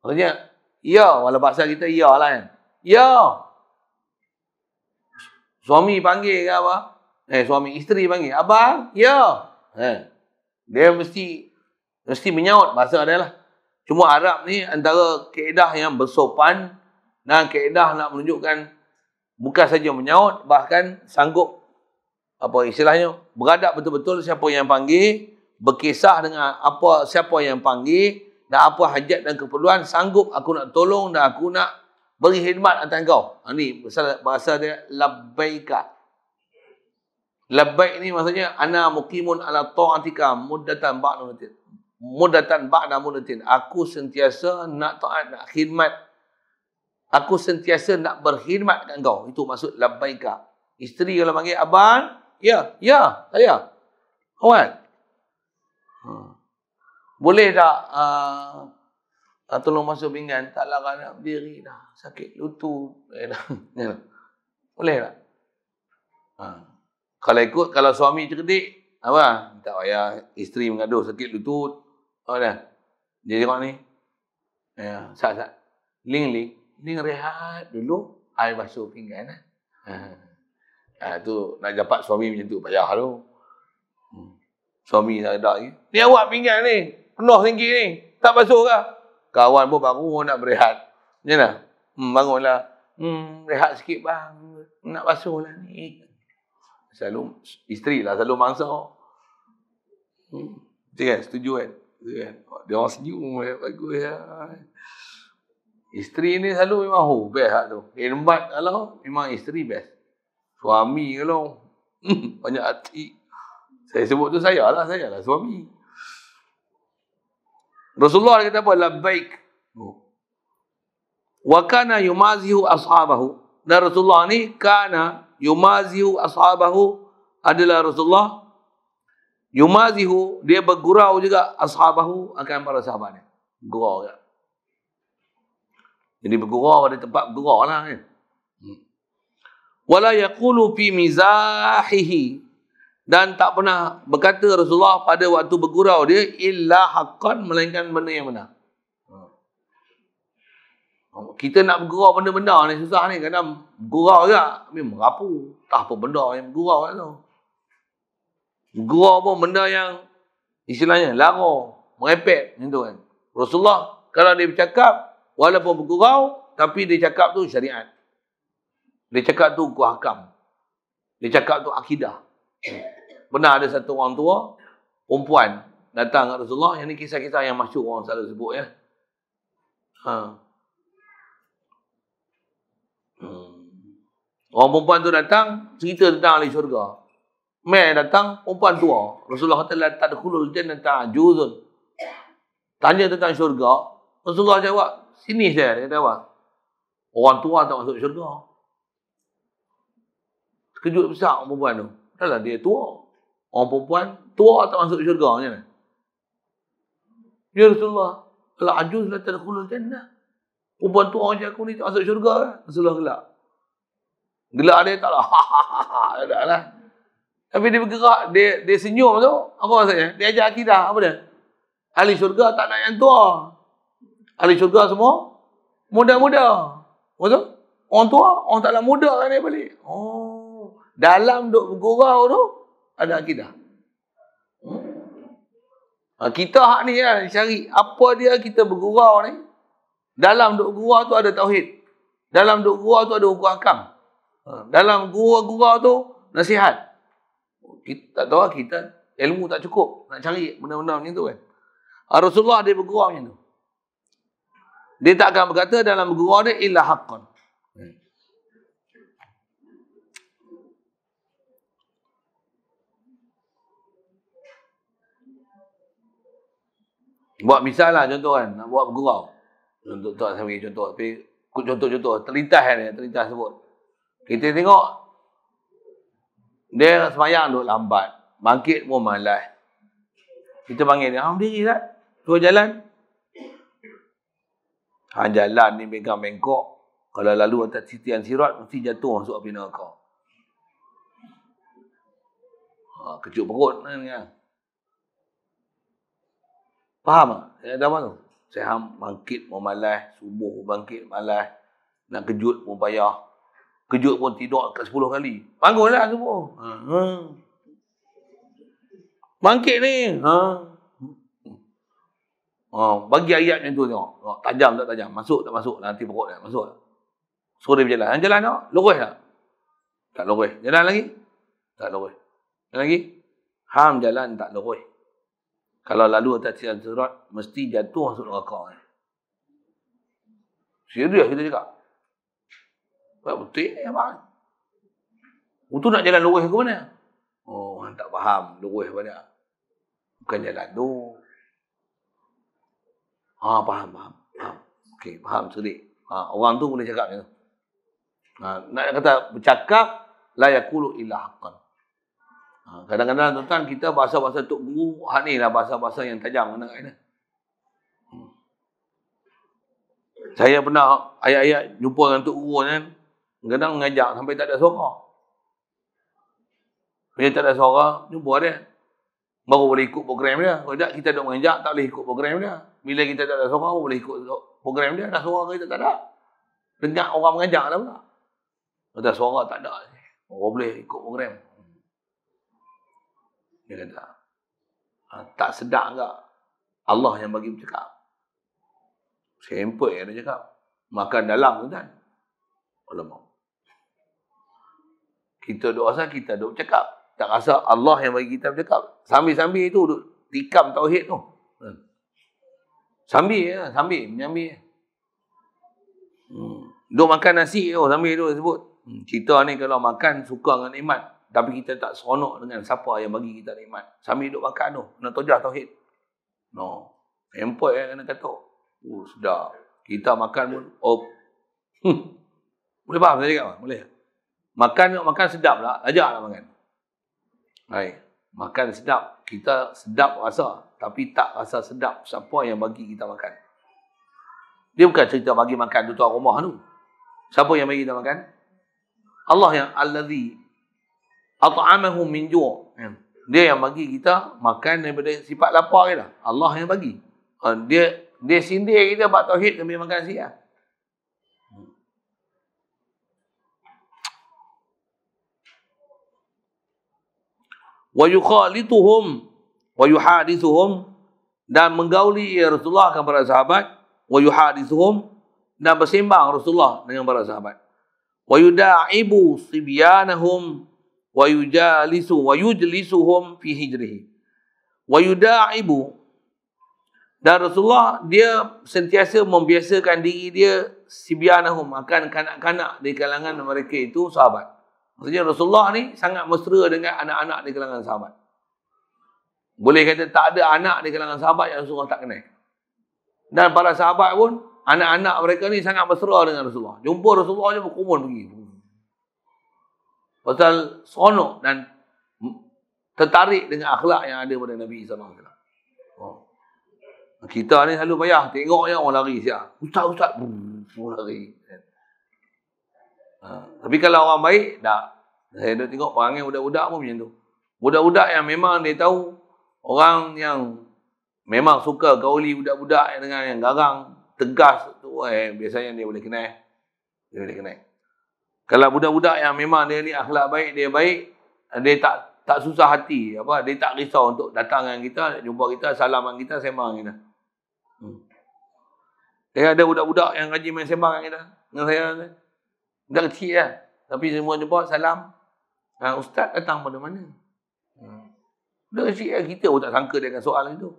Maksudnya ya, walau bahasa kita ya lah kan. Ya. Suami panggil ke apa? Suami isteri panggil, abang, ya. Dia mesti menyaut bahasa dia lah. Cuma Arab ni antara kaedah yang bersopan dan kaedah nak menunjukkan bukan saja menyaut, bahkan sanggup apa istilahnya beradab betul-betul siapa yang panggil, berkisah dengan siapa yang panggil dan apa hajat dan keperluan, sanggup aku nak tolong dan aku nak beri khidmat atas kau. Ni bahasa dia labbaika. Labbaik ni maksudnya ana muqimun ala ta'atika muddatan ba'da muddatin. Aku sentiasa nak taat, nak khidmat. Aku sentiasa nak berkhidmat kat kau. Itu maksud labbaika. Isteri kalau panggil abang, ya, saya. Kawan. Boleh tak tolong masuk pinggan, tak larang nak berdiri dah, sakit lutut. Boleh tak? Kalau suami cerdik, apa? Tak payah isteri mengaduh sakit lutut. Dah. Dia tengok ni. Sat. Ling rehat dulu, air basuh pinggan. Tu nak dapat suami macam tu payah tu. Suami tak ada lagi. Ni awak pinggan ni, penuh tinggi ni, tak basuh ke? Kawan pun baru nak berehat. Macam mana? Bangunlah. Rehat sikit bang. Nak basuh lah ni. Selalu, isteri lah selalu mangsa. Kan? Setuju kan? Dia orang senyum. Bagus ya. Isteri ni selalu memang best tu. Hemat kalau memang isteri best. Suami kalau banyak hati. Saya sebut tu saya lah suami. Rasulullah kata apa? Labbaik. Wa kana yumazihu ashabahu. Dan Rasulullah ni kana yumazihu ashabahu adalah Rasulullah yumazihu, dia bergurau juga ashabahu akan para sahabatnya. Gurau juga. Jadi bergurau pada tempat bergurau lah kan. Wala yaqulu fi mizahihi, dan tak pernah berkata Rasulullah pada waktu bergurau dia illa haqqan, melainkan benda yang benar. Kita nak bergurau benda-benda ni susah ni. Kadang bergurau juga memang merapu. Tak apa benda yang bergurau tu. Bergurau pun benda yang istilahnya lara, merepek macam tu kan. Rasulullah kalau dia bercakap walaupun bergurau, tapi dia cakap tu syariat. Dia cakap tu hukum hakam. Dia cakap tu akidah. pernah ada satu orang tua, perempuan, datang ke Rasulullah. Yang ni kisah-kisah yang masyhur orang selalu sebut ya. Orang perempuan tu datang, cerita tentang ahli syurga. Mai datang, perempuan tua. Rasulullah kata, la tadkhulul jannata ajuzun. Tanya tentang syurga. Rasulullah jawab, sini saya. Dia kata apa? Orang tua tak masuk syurga. Terkejut besar orang perempuan tu. Dahlah dia tua. Orang perempuan tua tak masuk syurga. Macam mana? Ya Rasulullah, kalau ajuz la tadkhulul jannah. Perempuan tua macam aku ni tak masuk syurga. Rasulullah gelak. Gelak dia tak lah. Tak lah. Tapi dia bergerak, dia senyum tu. Apa maksudnya? Dia ajar akidah. Apa dia? Ahli syurga tak nak yang tua. Ahli syurga semua muda-muda. Betul? Orang tua, orang tak nak muda kan dia balik. Oh, dalam duk bergurau tu ada akidah. Kita hak ni kan cari apa dia kita bergurau ni. Dalam duk bergurau tu ada tauhid. Dalam duk bergurau tu ada hukum hakam. Dalam gurau-gurau tu nasihat. Kita tak tahu kita ilmu tak cukup nak cari benda-benda macam tu kan. Rasulullah dia bergurau macam tu. Dia tak akan berkata dalam bergurau dia illa haqqan. Buat misal lah contoh kan, nak buat bergurau. Contoh tak saya bagi contoh, tapi contoh-contoh terlintas kan dia, terlintas sebut. Kita tengok dia semayang duk lambat, bangkit pun malas. Kita panggil dia, berdiri tak? Tua jalan. Jalan ni pegang bengkok. Kalau lalu atas titian sirat, mesti jatuh masuk api neraka. Kecuk perut ni kan. Faham tak? Saya dah apa tu? Saya bangkit pun malas, subuh bangkit malas, nak kejut pun payah. Kejut pun tidur kat 10 kali. Bangunlah subuh. Bangkit ni. Bagi ayat macam tu tengok. Tajam tak tajam? Masuk tak masuk? Nanti perut dia. Masuk tak? Suruh dia berjalan. Jalan tak? Lurus tak? Tak lurus. Jalan lagi? Tak lurus. Jalan lagi? Jalan tak lurus. Kalau lalu atas tiang sirat, mesti jatuh masuk neraka. Serius kita cakap. Betul ya bang. Itu nak jalan lurus ke mana? Oh, tak faham lurus banyak. Bukan jalan tu. Faham. Okey, faham sedik. Orang tu boleh cakap macam tu. Nak kata bercakap la yaqulu illa haqqan. Kadang-kadang tuan kita bahasa-bahasa tok guru, hak ni lah bahasa-bahasa yang tajam kena kat kita. Saya pernah ayat-ayat jumpa dengan tok guru kan. Kadang mengajak sampai tak ada suara. Bila tak ada suara, jumpa dia. Baru boleh ikut program dia. Kalau tak, kita duduk mengajak, tak boleh ikut program dia. Bila kita tak ada suara, boleh ikut program dia. Dah suara kita tak ada. Dengar orang mengajak dah pula. Kalau tak suara tak ada. Orang boleh ikut program. Dia kata, tak sedap ke? Allah yang bagi bercakap. Simple yang dia cakap. Makan dalam tu kan. Alamak. Kita duk rasa kita duk bercakap. Tak rasa Allah yang bagi kita bercakap. Sambil-sambil tu duk tikam tauhid tu. Sambil menyambil. Duk makan nasi tu sambil tu sebut. Kita ni kalau makan suka dengan nikmat. Tapi kita tak seronok dengan siapa yang bagi kita nikmat. Sambil duk makan tu. Nak tojah tauhid. No. Empot kena katuk. Sudah. Kita makan pun. Boleh faham saya cakap? Boleh. Makan sedap lah. Ajaklah makan. Hai. Makan sedap. Kita sedap rasa. Tapi tak rasa sedap siapa yang bagi kita makan. Dia bukan cerita bagi makan tu tuan rumah tu. Siapa yang bagi kita makan? Allah yang allazi at'amahum min ju'. Dia yang bagi kita makan daripada sifat lapar kita. Allah yang bagi. Dia sindir kita buat tauhid sambil makan nasi lah. Wa yukhalituhum wa yuhadithuhum, dan menggauli Rasulullah dengan para sahabat, wa yuhadithuhum, dan bersembang Rasulullah dengan para sahabat, wa yuda'ibu sibyanahum wa yujlisuhum fi hijrihi wa yuda'ibu. Dan Rasulullah dia sentiasa membiasakan diri dia sibyanahum, akan kanak-kanak di kalangan mereka itu sahabat. Maksudnya Rasulullah ni sangat mesra dengan anak-anak di kalangan sahabat. Boleh kata tak ada anak di kalangan sahabat yang Rasulullah tak kenal. Dan para sahabat pun, anak-anak mereka ni sangat mesra dengan Rasulullah. Jumpa Rasulullah je berkumpul pergi. Pasal seronok dan tertarik dengan akhlak yang ada pada Nabi SAW. Kita ni selalu payah tengok je orang lari siap. Ustaz, lari. Tapi kalau orang baik, tak. Saya dah tengok perangai budak-budak pun macam tu. Budak-budak yang memang dia tahu, orang yang memang suka gauli budak-budak yang garang, tegas tu, biasanya dia boleh kenal. Kalau budak-budak yang memang dia ni akhlak baik, dia baik, dia tak susah hati, dia tak risau untuk datang dengan kita, jumpa kita, salam dengan kita, sembang dengan kita. Ada budak-budak yang rajin main sembang dengan kita, dengan saya. Budak kecil lah. Tapi semua jumpa, salam. Ustaz datang pada mana? Budak kecil lah. Kita pun tak sangka dia akan soal itu.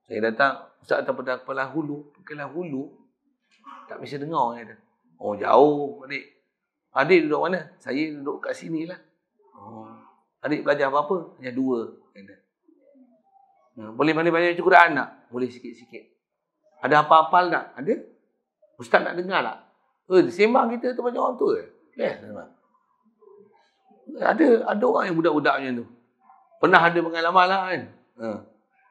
Saya datang, Ustaz datang pada Kepala Hulu. Kepala Hulu? Tak bisa dengar. Kata. Oh, jauh, adik. Adik duduk mana? Saya duduk kat sini lah. Adik belajar apa-apa? Hanya 2. Boleh pandai-pandai baca Quran tak? Boleh sikit-sikit. Ada apa-apal tak? Ada? Ustaz nak dengar tak? Sembang kita tu macam orang tu ke? Yes, memang. Ada orang yang budak-budak macam tu. Pernah ada pengalaman lah kan.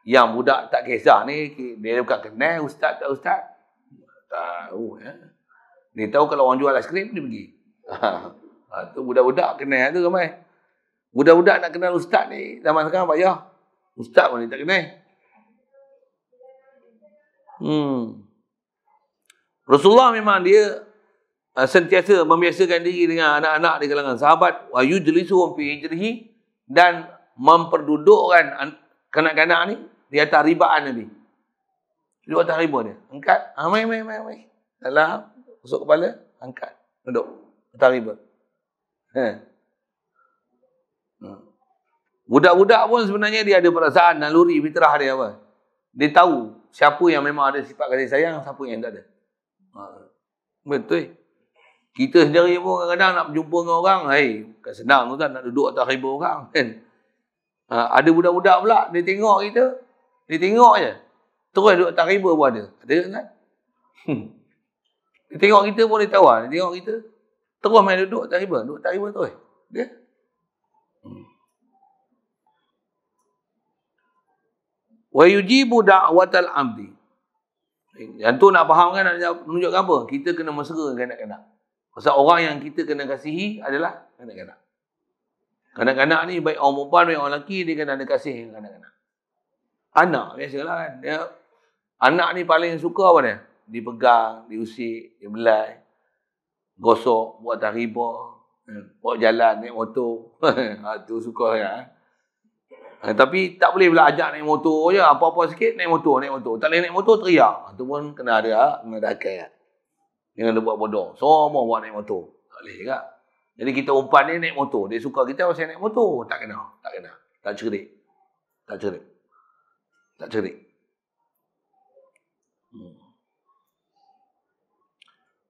Yang budak tak kisah ni, dia bukan kenal ustaz tak ustaz. Tahu ya. Dia tahu kalau orang jual aiskrim, dia pergi. Tu budak-budak kenal tu ramai. Budak-budak nak kenal ustaz ni, zaman sekarang payah. Ustaz pun dia tak kenal. Rasulullah memang dia sentiasa membiasakan diri dengan anak-anak di kalangan sahabat, wa yujlisuhum fi hijrihi, dan memperdudukkan kanak-kanak ni di atas ribaan Nabi. Duduk atas riba dia. Angkat, mai. Dalam masuk kepala, angkat. Duduk atas riba. Budak-budak pun sebenarnya dia ada perasaan naluri fitrah dia apa. Dia tahu siapa yang memang ada sifat kasih sayang, siapa yang tak ada. Betul. Kita sendiri pun kadang-kadang nak berjumpa dengan orang, bukan senang tu kan, nak duduk atas riba orang kan. Ada budak-budak pula, dia tengok kita, dia tengok je. Terus duduk atas riba pun ada. Ada kan? Dia tengok kita pun dia tahu lah. Dia tengok kita, terus main duduk atas riba. Duduk atas riba tu dia. Wa yujibu da'watal abdi. Yang tu nak faham kan, nak menunjukkan apa? Kita kena mesra kanak-kanak. Pasal orang yang kita kena kasihi adalah kanak-kanak. Kanak-kanak ni baik orang perempuan, baik orang lelaki, dia kena ada kasih dengan kanak-kanak. Anak biasalah kan. Anak ni paling suka apa dia? Dipegang, diusik, dibelai, gosok, buat atas riba, bawa jalan, naik motor. Tu suka kan. Tapi tak boleh pula ajak naik motor je. Apa-apa sikit naik motor. Tak boleh naik motor teriak. Tu pun kena ada akal. Jangan dia buat bodoh. Semua buat naik motor. Tak boleh juga. Jadi kita umpan ni naik motor. Dia suka kita pasal naik motor. Tak kena. Tak cerdik.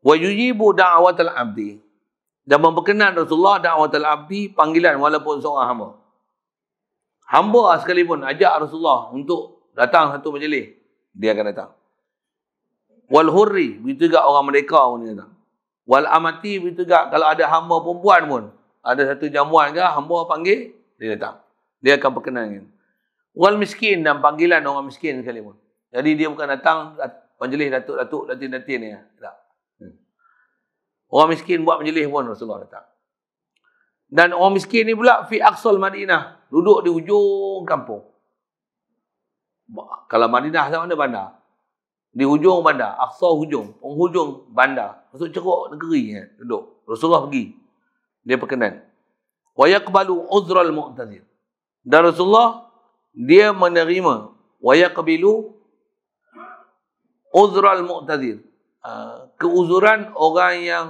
Wa yujibu da'watal abdi. Dan memperkenan Rasulullah da'watal abdi, panggilan walaupun seorang hamba. Hamba sekalipun ajak Rasulullah untuk datang satu majlis, dia akan datang. Wal hurri, begitu juga orang merdeka pun dia datang. Wal amati, begitu juga kalau ada hamba perempuan pun, ada satu jamuan ke, hamba panggil, dia datang. Dia akan perkenankan. Wal miskin, dan panggilan orang miskin sekalipun. Jadi dia bukan datang majlis datuk-datuk, datin-datin ni. Tak. Orang miskin buat majlis pun Rasulullah datang. Dan orang miskin ni pula fi aqsal Madinah, duduk di hujung kampung. Kalau Madinah sama ada bandar. Di hujung bandar, aqsa hujung, penghujung bandar. Masuk ceruk negeri duduk. Rasulullah pergi. Dia perkenan. Wa yaqbalu uzral mu'tazir. Dan Rasulullah dia menerima wa yaqbilu uzral mu'tazir. Keuzuran orang yang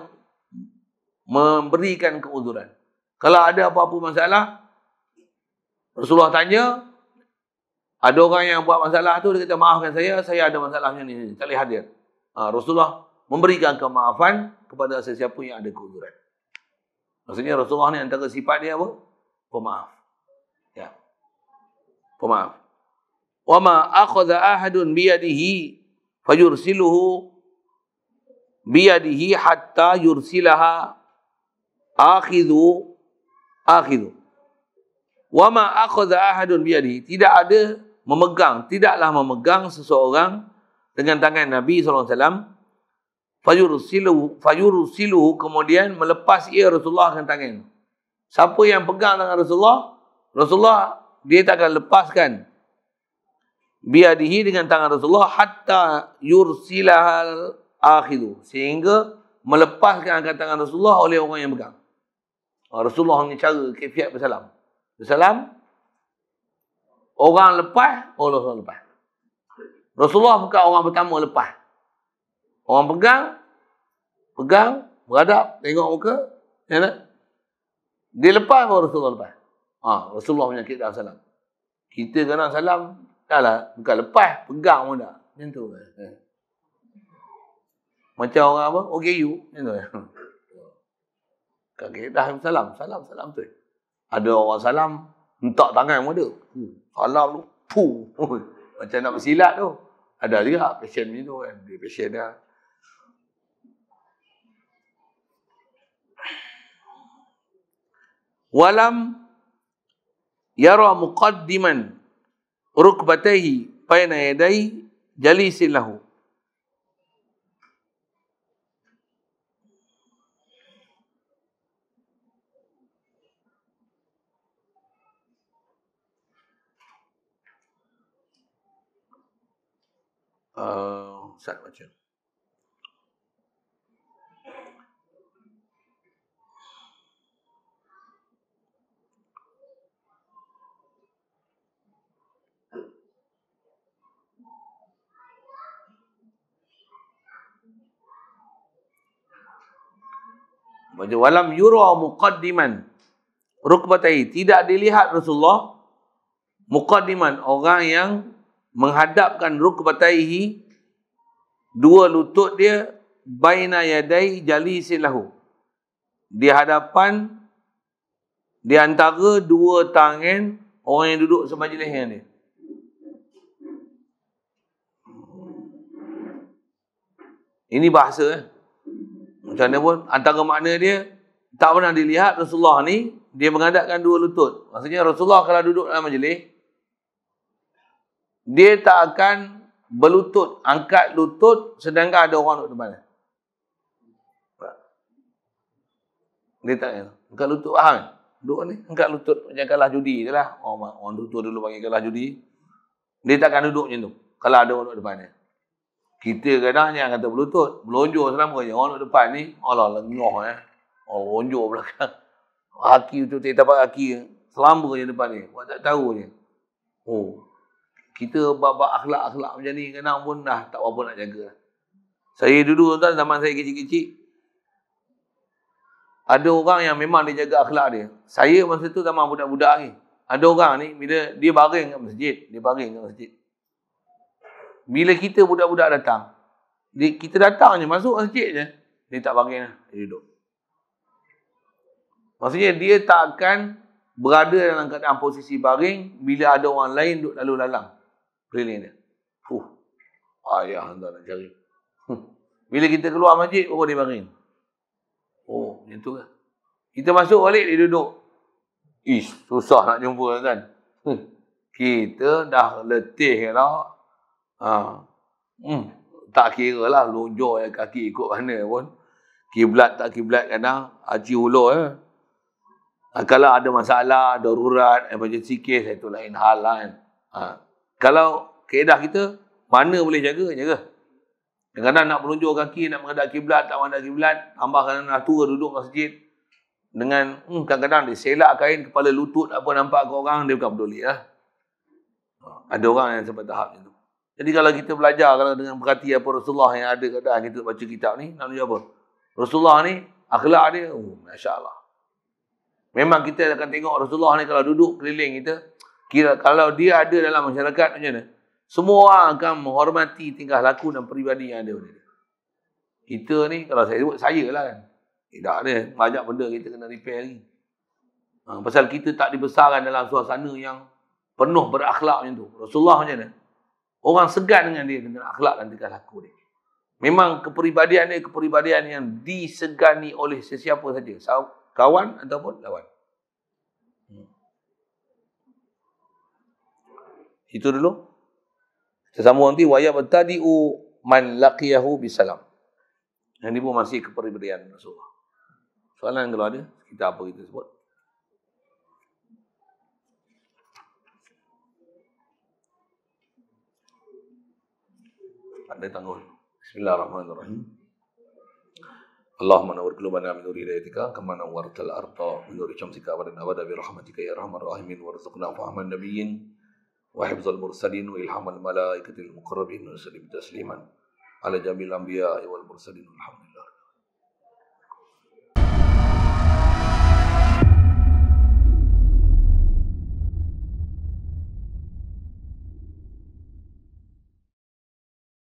memberikan keuzuran. Kalau ada apa-apa masalah, Rasulullah tanya, ada orang yang buat masalah tu, dia kata, maafkan saya ada masalah macam ni, tak boleh hadir. Rasulullah memberikan kemaafan kepada sesiapa yang ada keuzuran. Maksudnya Rasulullah ni antara sifat dia apa? Pemaaf. Ya. Pemaaf. Wa ma akhadha ahadun biyadihi fayursiluhu biyadihi hatta yursilaha akhidhu. Wa ma akhadha ahadun biyadihi, tidaklah memegang seseorang dengan tangan Nabi SAW, fayursiluhu, kemudian melepas ia Rasulullah dengan tangan. Siapa yang pegang tangan Rasulullah dia tak akan lepaskan biadihi dengan tangan Rasulullah hatta yursilahal akhidu, sehingga melepaskan angkat tangan Rasulullah oleh orang yang pegang. Rasulullah punya cara kaifiat bersalam, orang lepas, orang lepas. Rasulullah bukan orang pertama lepas. Orang pegang, beradab, tengok muka, ya, dia lepas baru Rasulullah lepas. Rasulullah punya kaifiat salam. Kita kena salam, bukan lepas, pegang pun tak. Macam tu. Macam orang apa? OKU. Macam tu. Kakek dah salam tu. Ada orang salam, hentak tangan pun ada. Salam tu, puh. Macam nak bersilat tu. Ada juga passion macam tu kan. Dia passion dah. Walam yara muqaddiman rukbatayhi baina yaday jalisin lahu. Ustaz baca. Baca walam yura muqaddiman rukbatai, tidak dilihat Rasulullah muqaddiman, orang yang menghadapkan rukbataihi, dua lutut dia, baina yadai jalisin lahu, di hadapan, di antara dua tangan orang yang duduk semajlis dengan dia. Ini bahasa macam mana pun, antara makna dia tak pernah dilihat Rasulullah ni dia menghadapkan dua lutut. Maksudnya Rasulullah kalau duduk dalam majlis, dia tak akan berlutut, angkat lutut sedangkan ada orang duduk depan. Dia tak angkat lutut, faham? Duduk ni angkat lutut macam kalah judi je lah. Orang tua dulu panggil kalah judi. Dia takkan duduk macam tu kalau ada orang duduk depan dia. Kita kadang jangan kata berlutut, melonjor selama je. Orang duduk depan ni, Allah lengoh orang lonjor belakang. Haki tu tak dapat haki, selamba je depan ni. Buat tak tahu je. Kita bab akhlak-akhlak macam ni kadang pun dah tak apa nak jaga. Saya dulu tuan, zaman saya kecil-kecil, ada orang yang memang dia jaga akhlak dia. Saya masa tu zaman budak-budak ni. Ada orang ni bila dia baring kat masjid, bila kita budak-budak datang, kita datang je, masuk masjid je, dia tak baring lah, dia duduk. Maksudnya dia tak akan berada dalam keadaan posisi baring bila ada orang lain duduk lalu lalang keliling dia. Ayah hantar nak cari. Bila kita keluar masjid, baru dia baring. Macam tu kan. Kita masuk balik, dia duduk. Susah nak jumpa kan. Kita dah letih lah. Tak kira lah lonjor kaki ikut mana pun. Kiblat tak kiblat kadang haji ulur. Kalau ada masalah, darurat, emergency case, itu lain hal lah kan. Kalau keedah kita, mana boleh jaga. Kadang-kadang nak melunjur kaki, nak menghadap kiblat, tak menghadap kiblat, tambah kadang-kadang tua duduk masjid dengan kadang-kadang dia selak kain kepala lutut apa nampak ke orang, dia bukan peduli lah. Ada orang yang sampai tahap macam tu. Jadi kalau kita belajar kalau dengan perhati apa Rasulullah yang ada keadaan kita baca kitab ni, nak tunjuk apa? Rasulullah ni akhlak dia, masya-Allah. Memang kita akan tengok Rasulullah ni kalau duduk keliling kita, kira kalau dia ada dalam masyarakat macam mana? Semua orang akan menghormati tingkah laku dan peribadi yang ada pada dia. Kita ni, kalau saya sebut, saya lah kan. Tak ada, banyak benda kita kena repair lagi. Pasal kita tak dibesarkan dalam suasana yang penuh berakhlak macam tu. Rasulullah macam mana? Orang segan dengan dia dengan akhlak dan tingkah laku dia. Memang kepribadian dia, kepribadian yang disegani oleh sesiapa saja. Kawan ataupun lawan. Itu dulu. Kita sambung nanti. Wa yabtadi'u man laqiyahu bisalam. Yang ini pun masih kepribadian Rasulullah. Soalan kalau ada, kita apa kita sebut? Ada tangguh. Bismillahirrahmanirrahim. Allahumma nawwir qulubana min nuri hidayatika kama nawwartal arda min nuri syamsika wa abada bi rahmatika ya arhamar rahimin warzuqna fahman nabiyyin wa hifdzal mursalin wa ilhamal malaikatil muqarrabin wa sallim tasliman ala jamil anbiya'i wal mursalin. Alhamdulillah.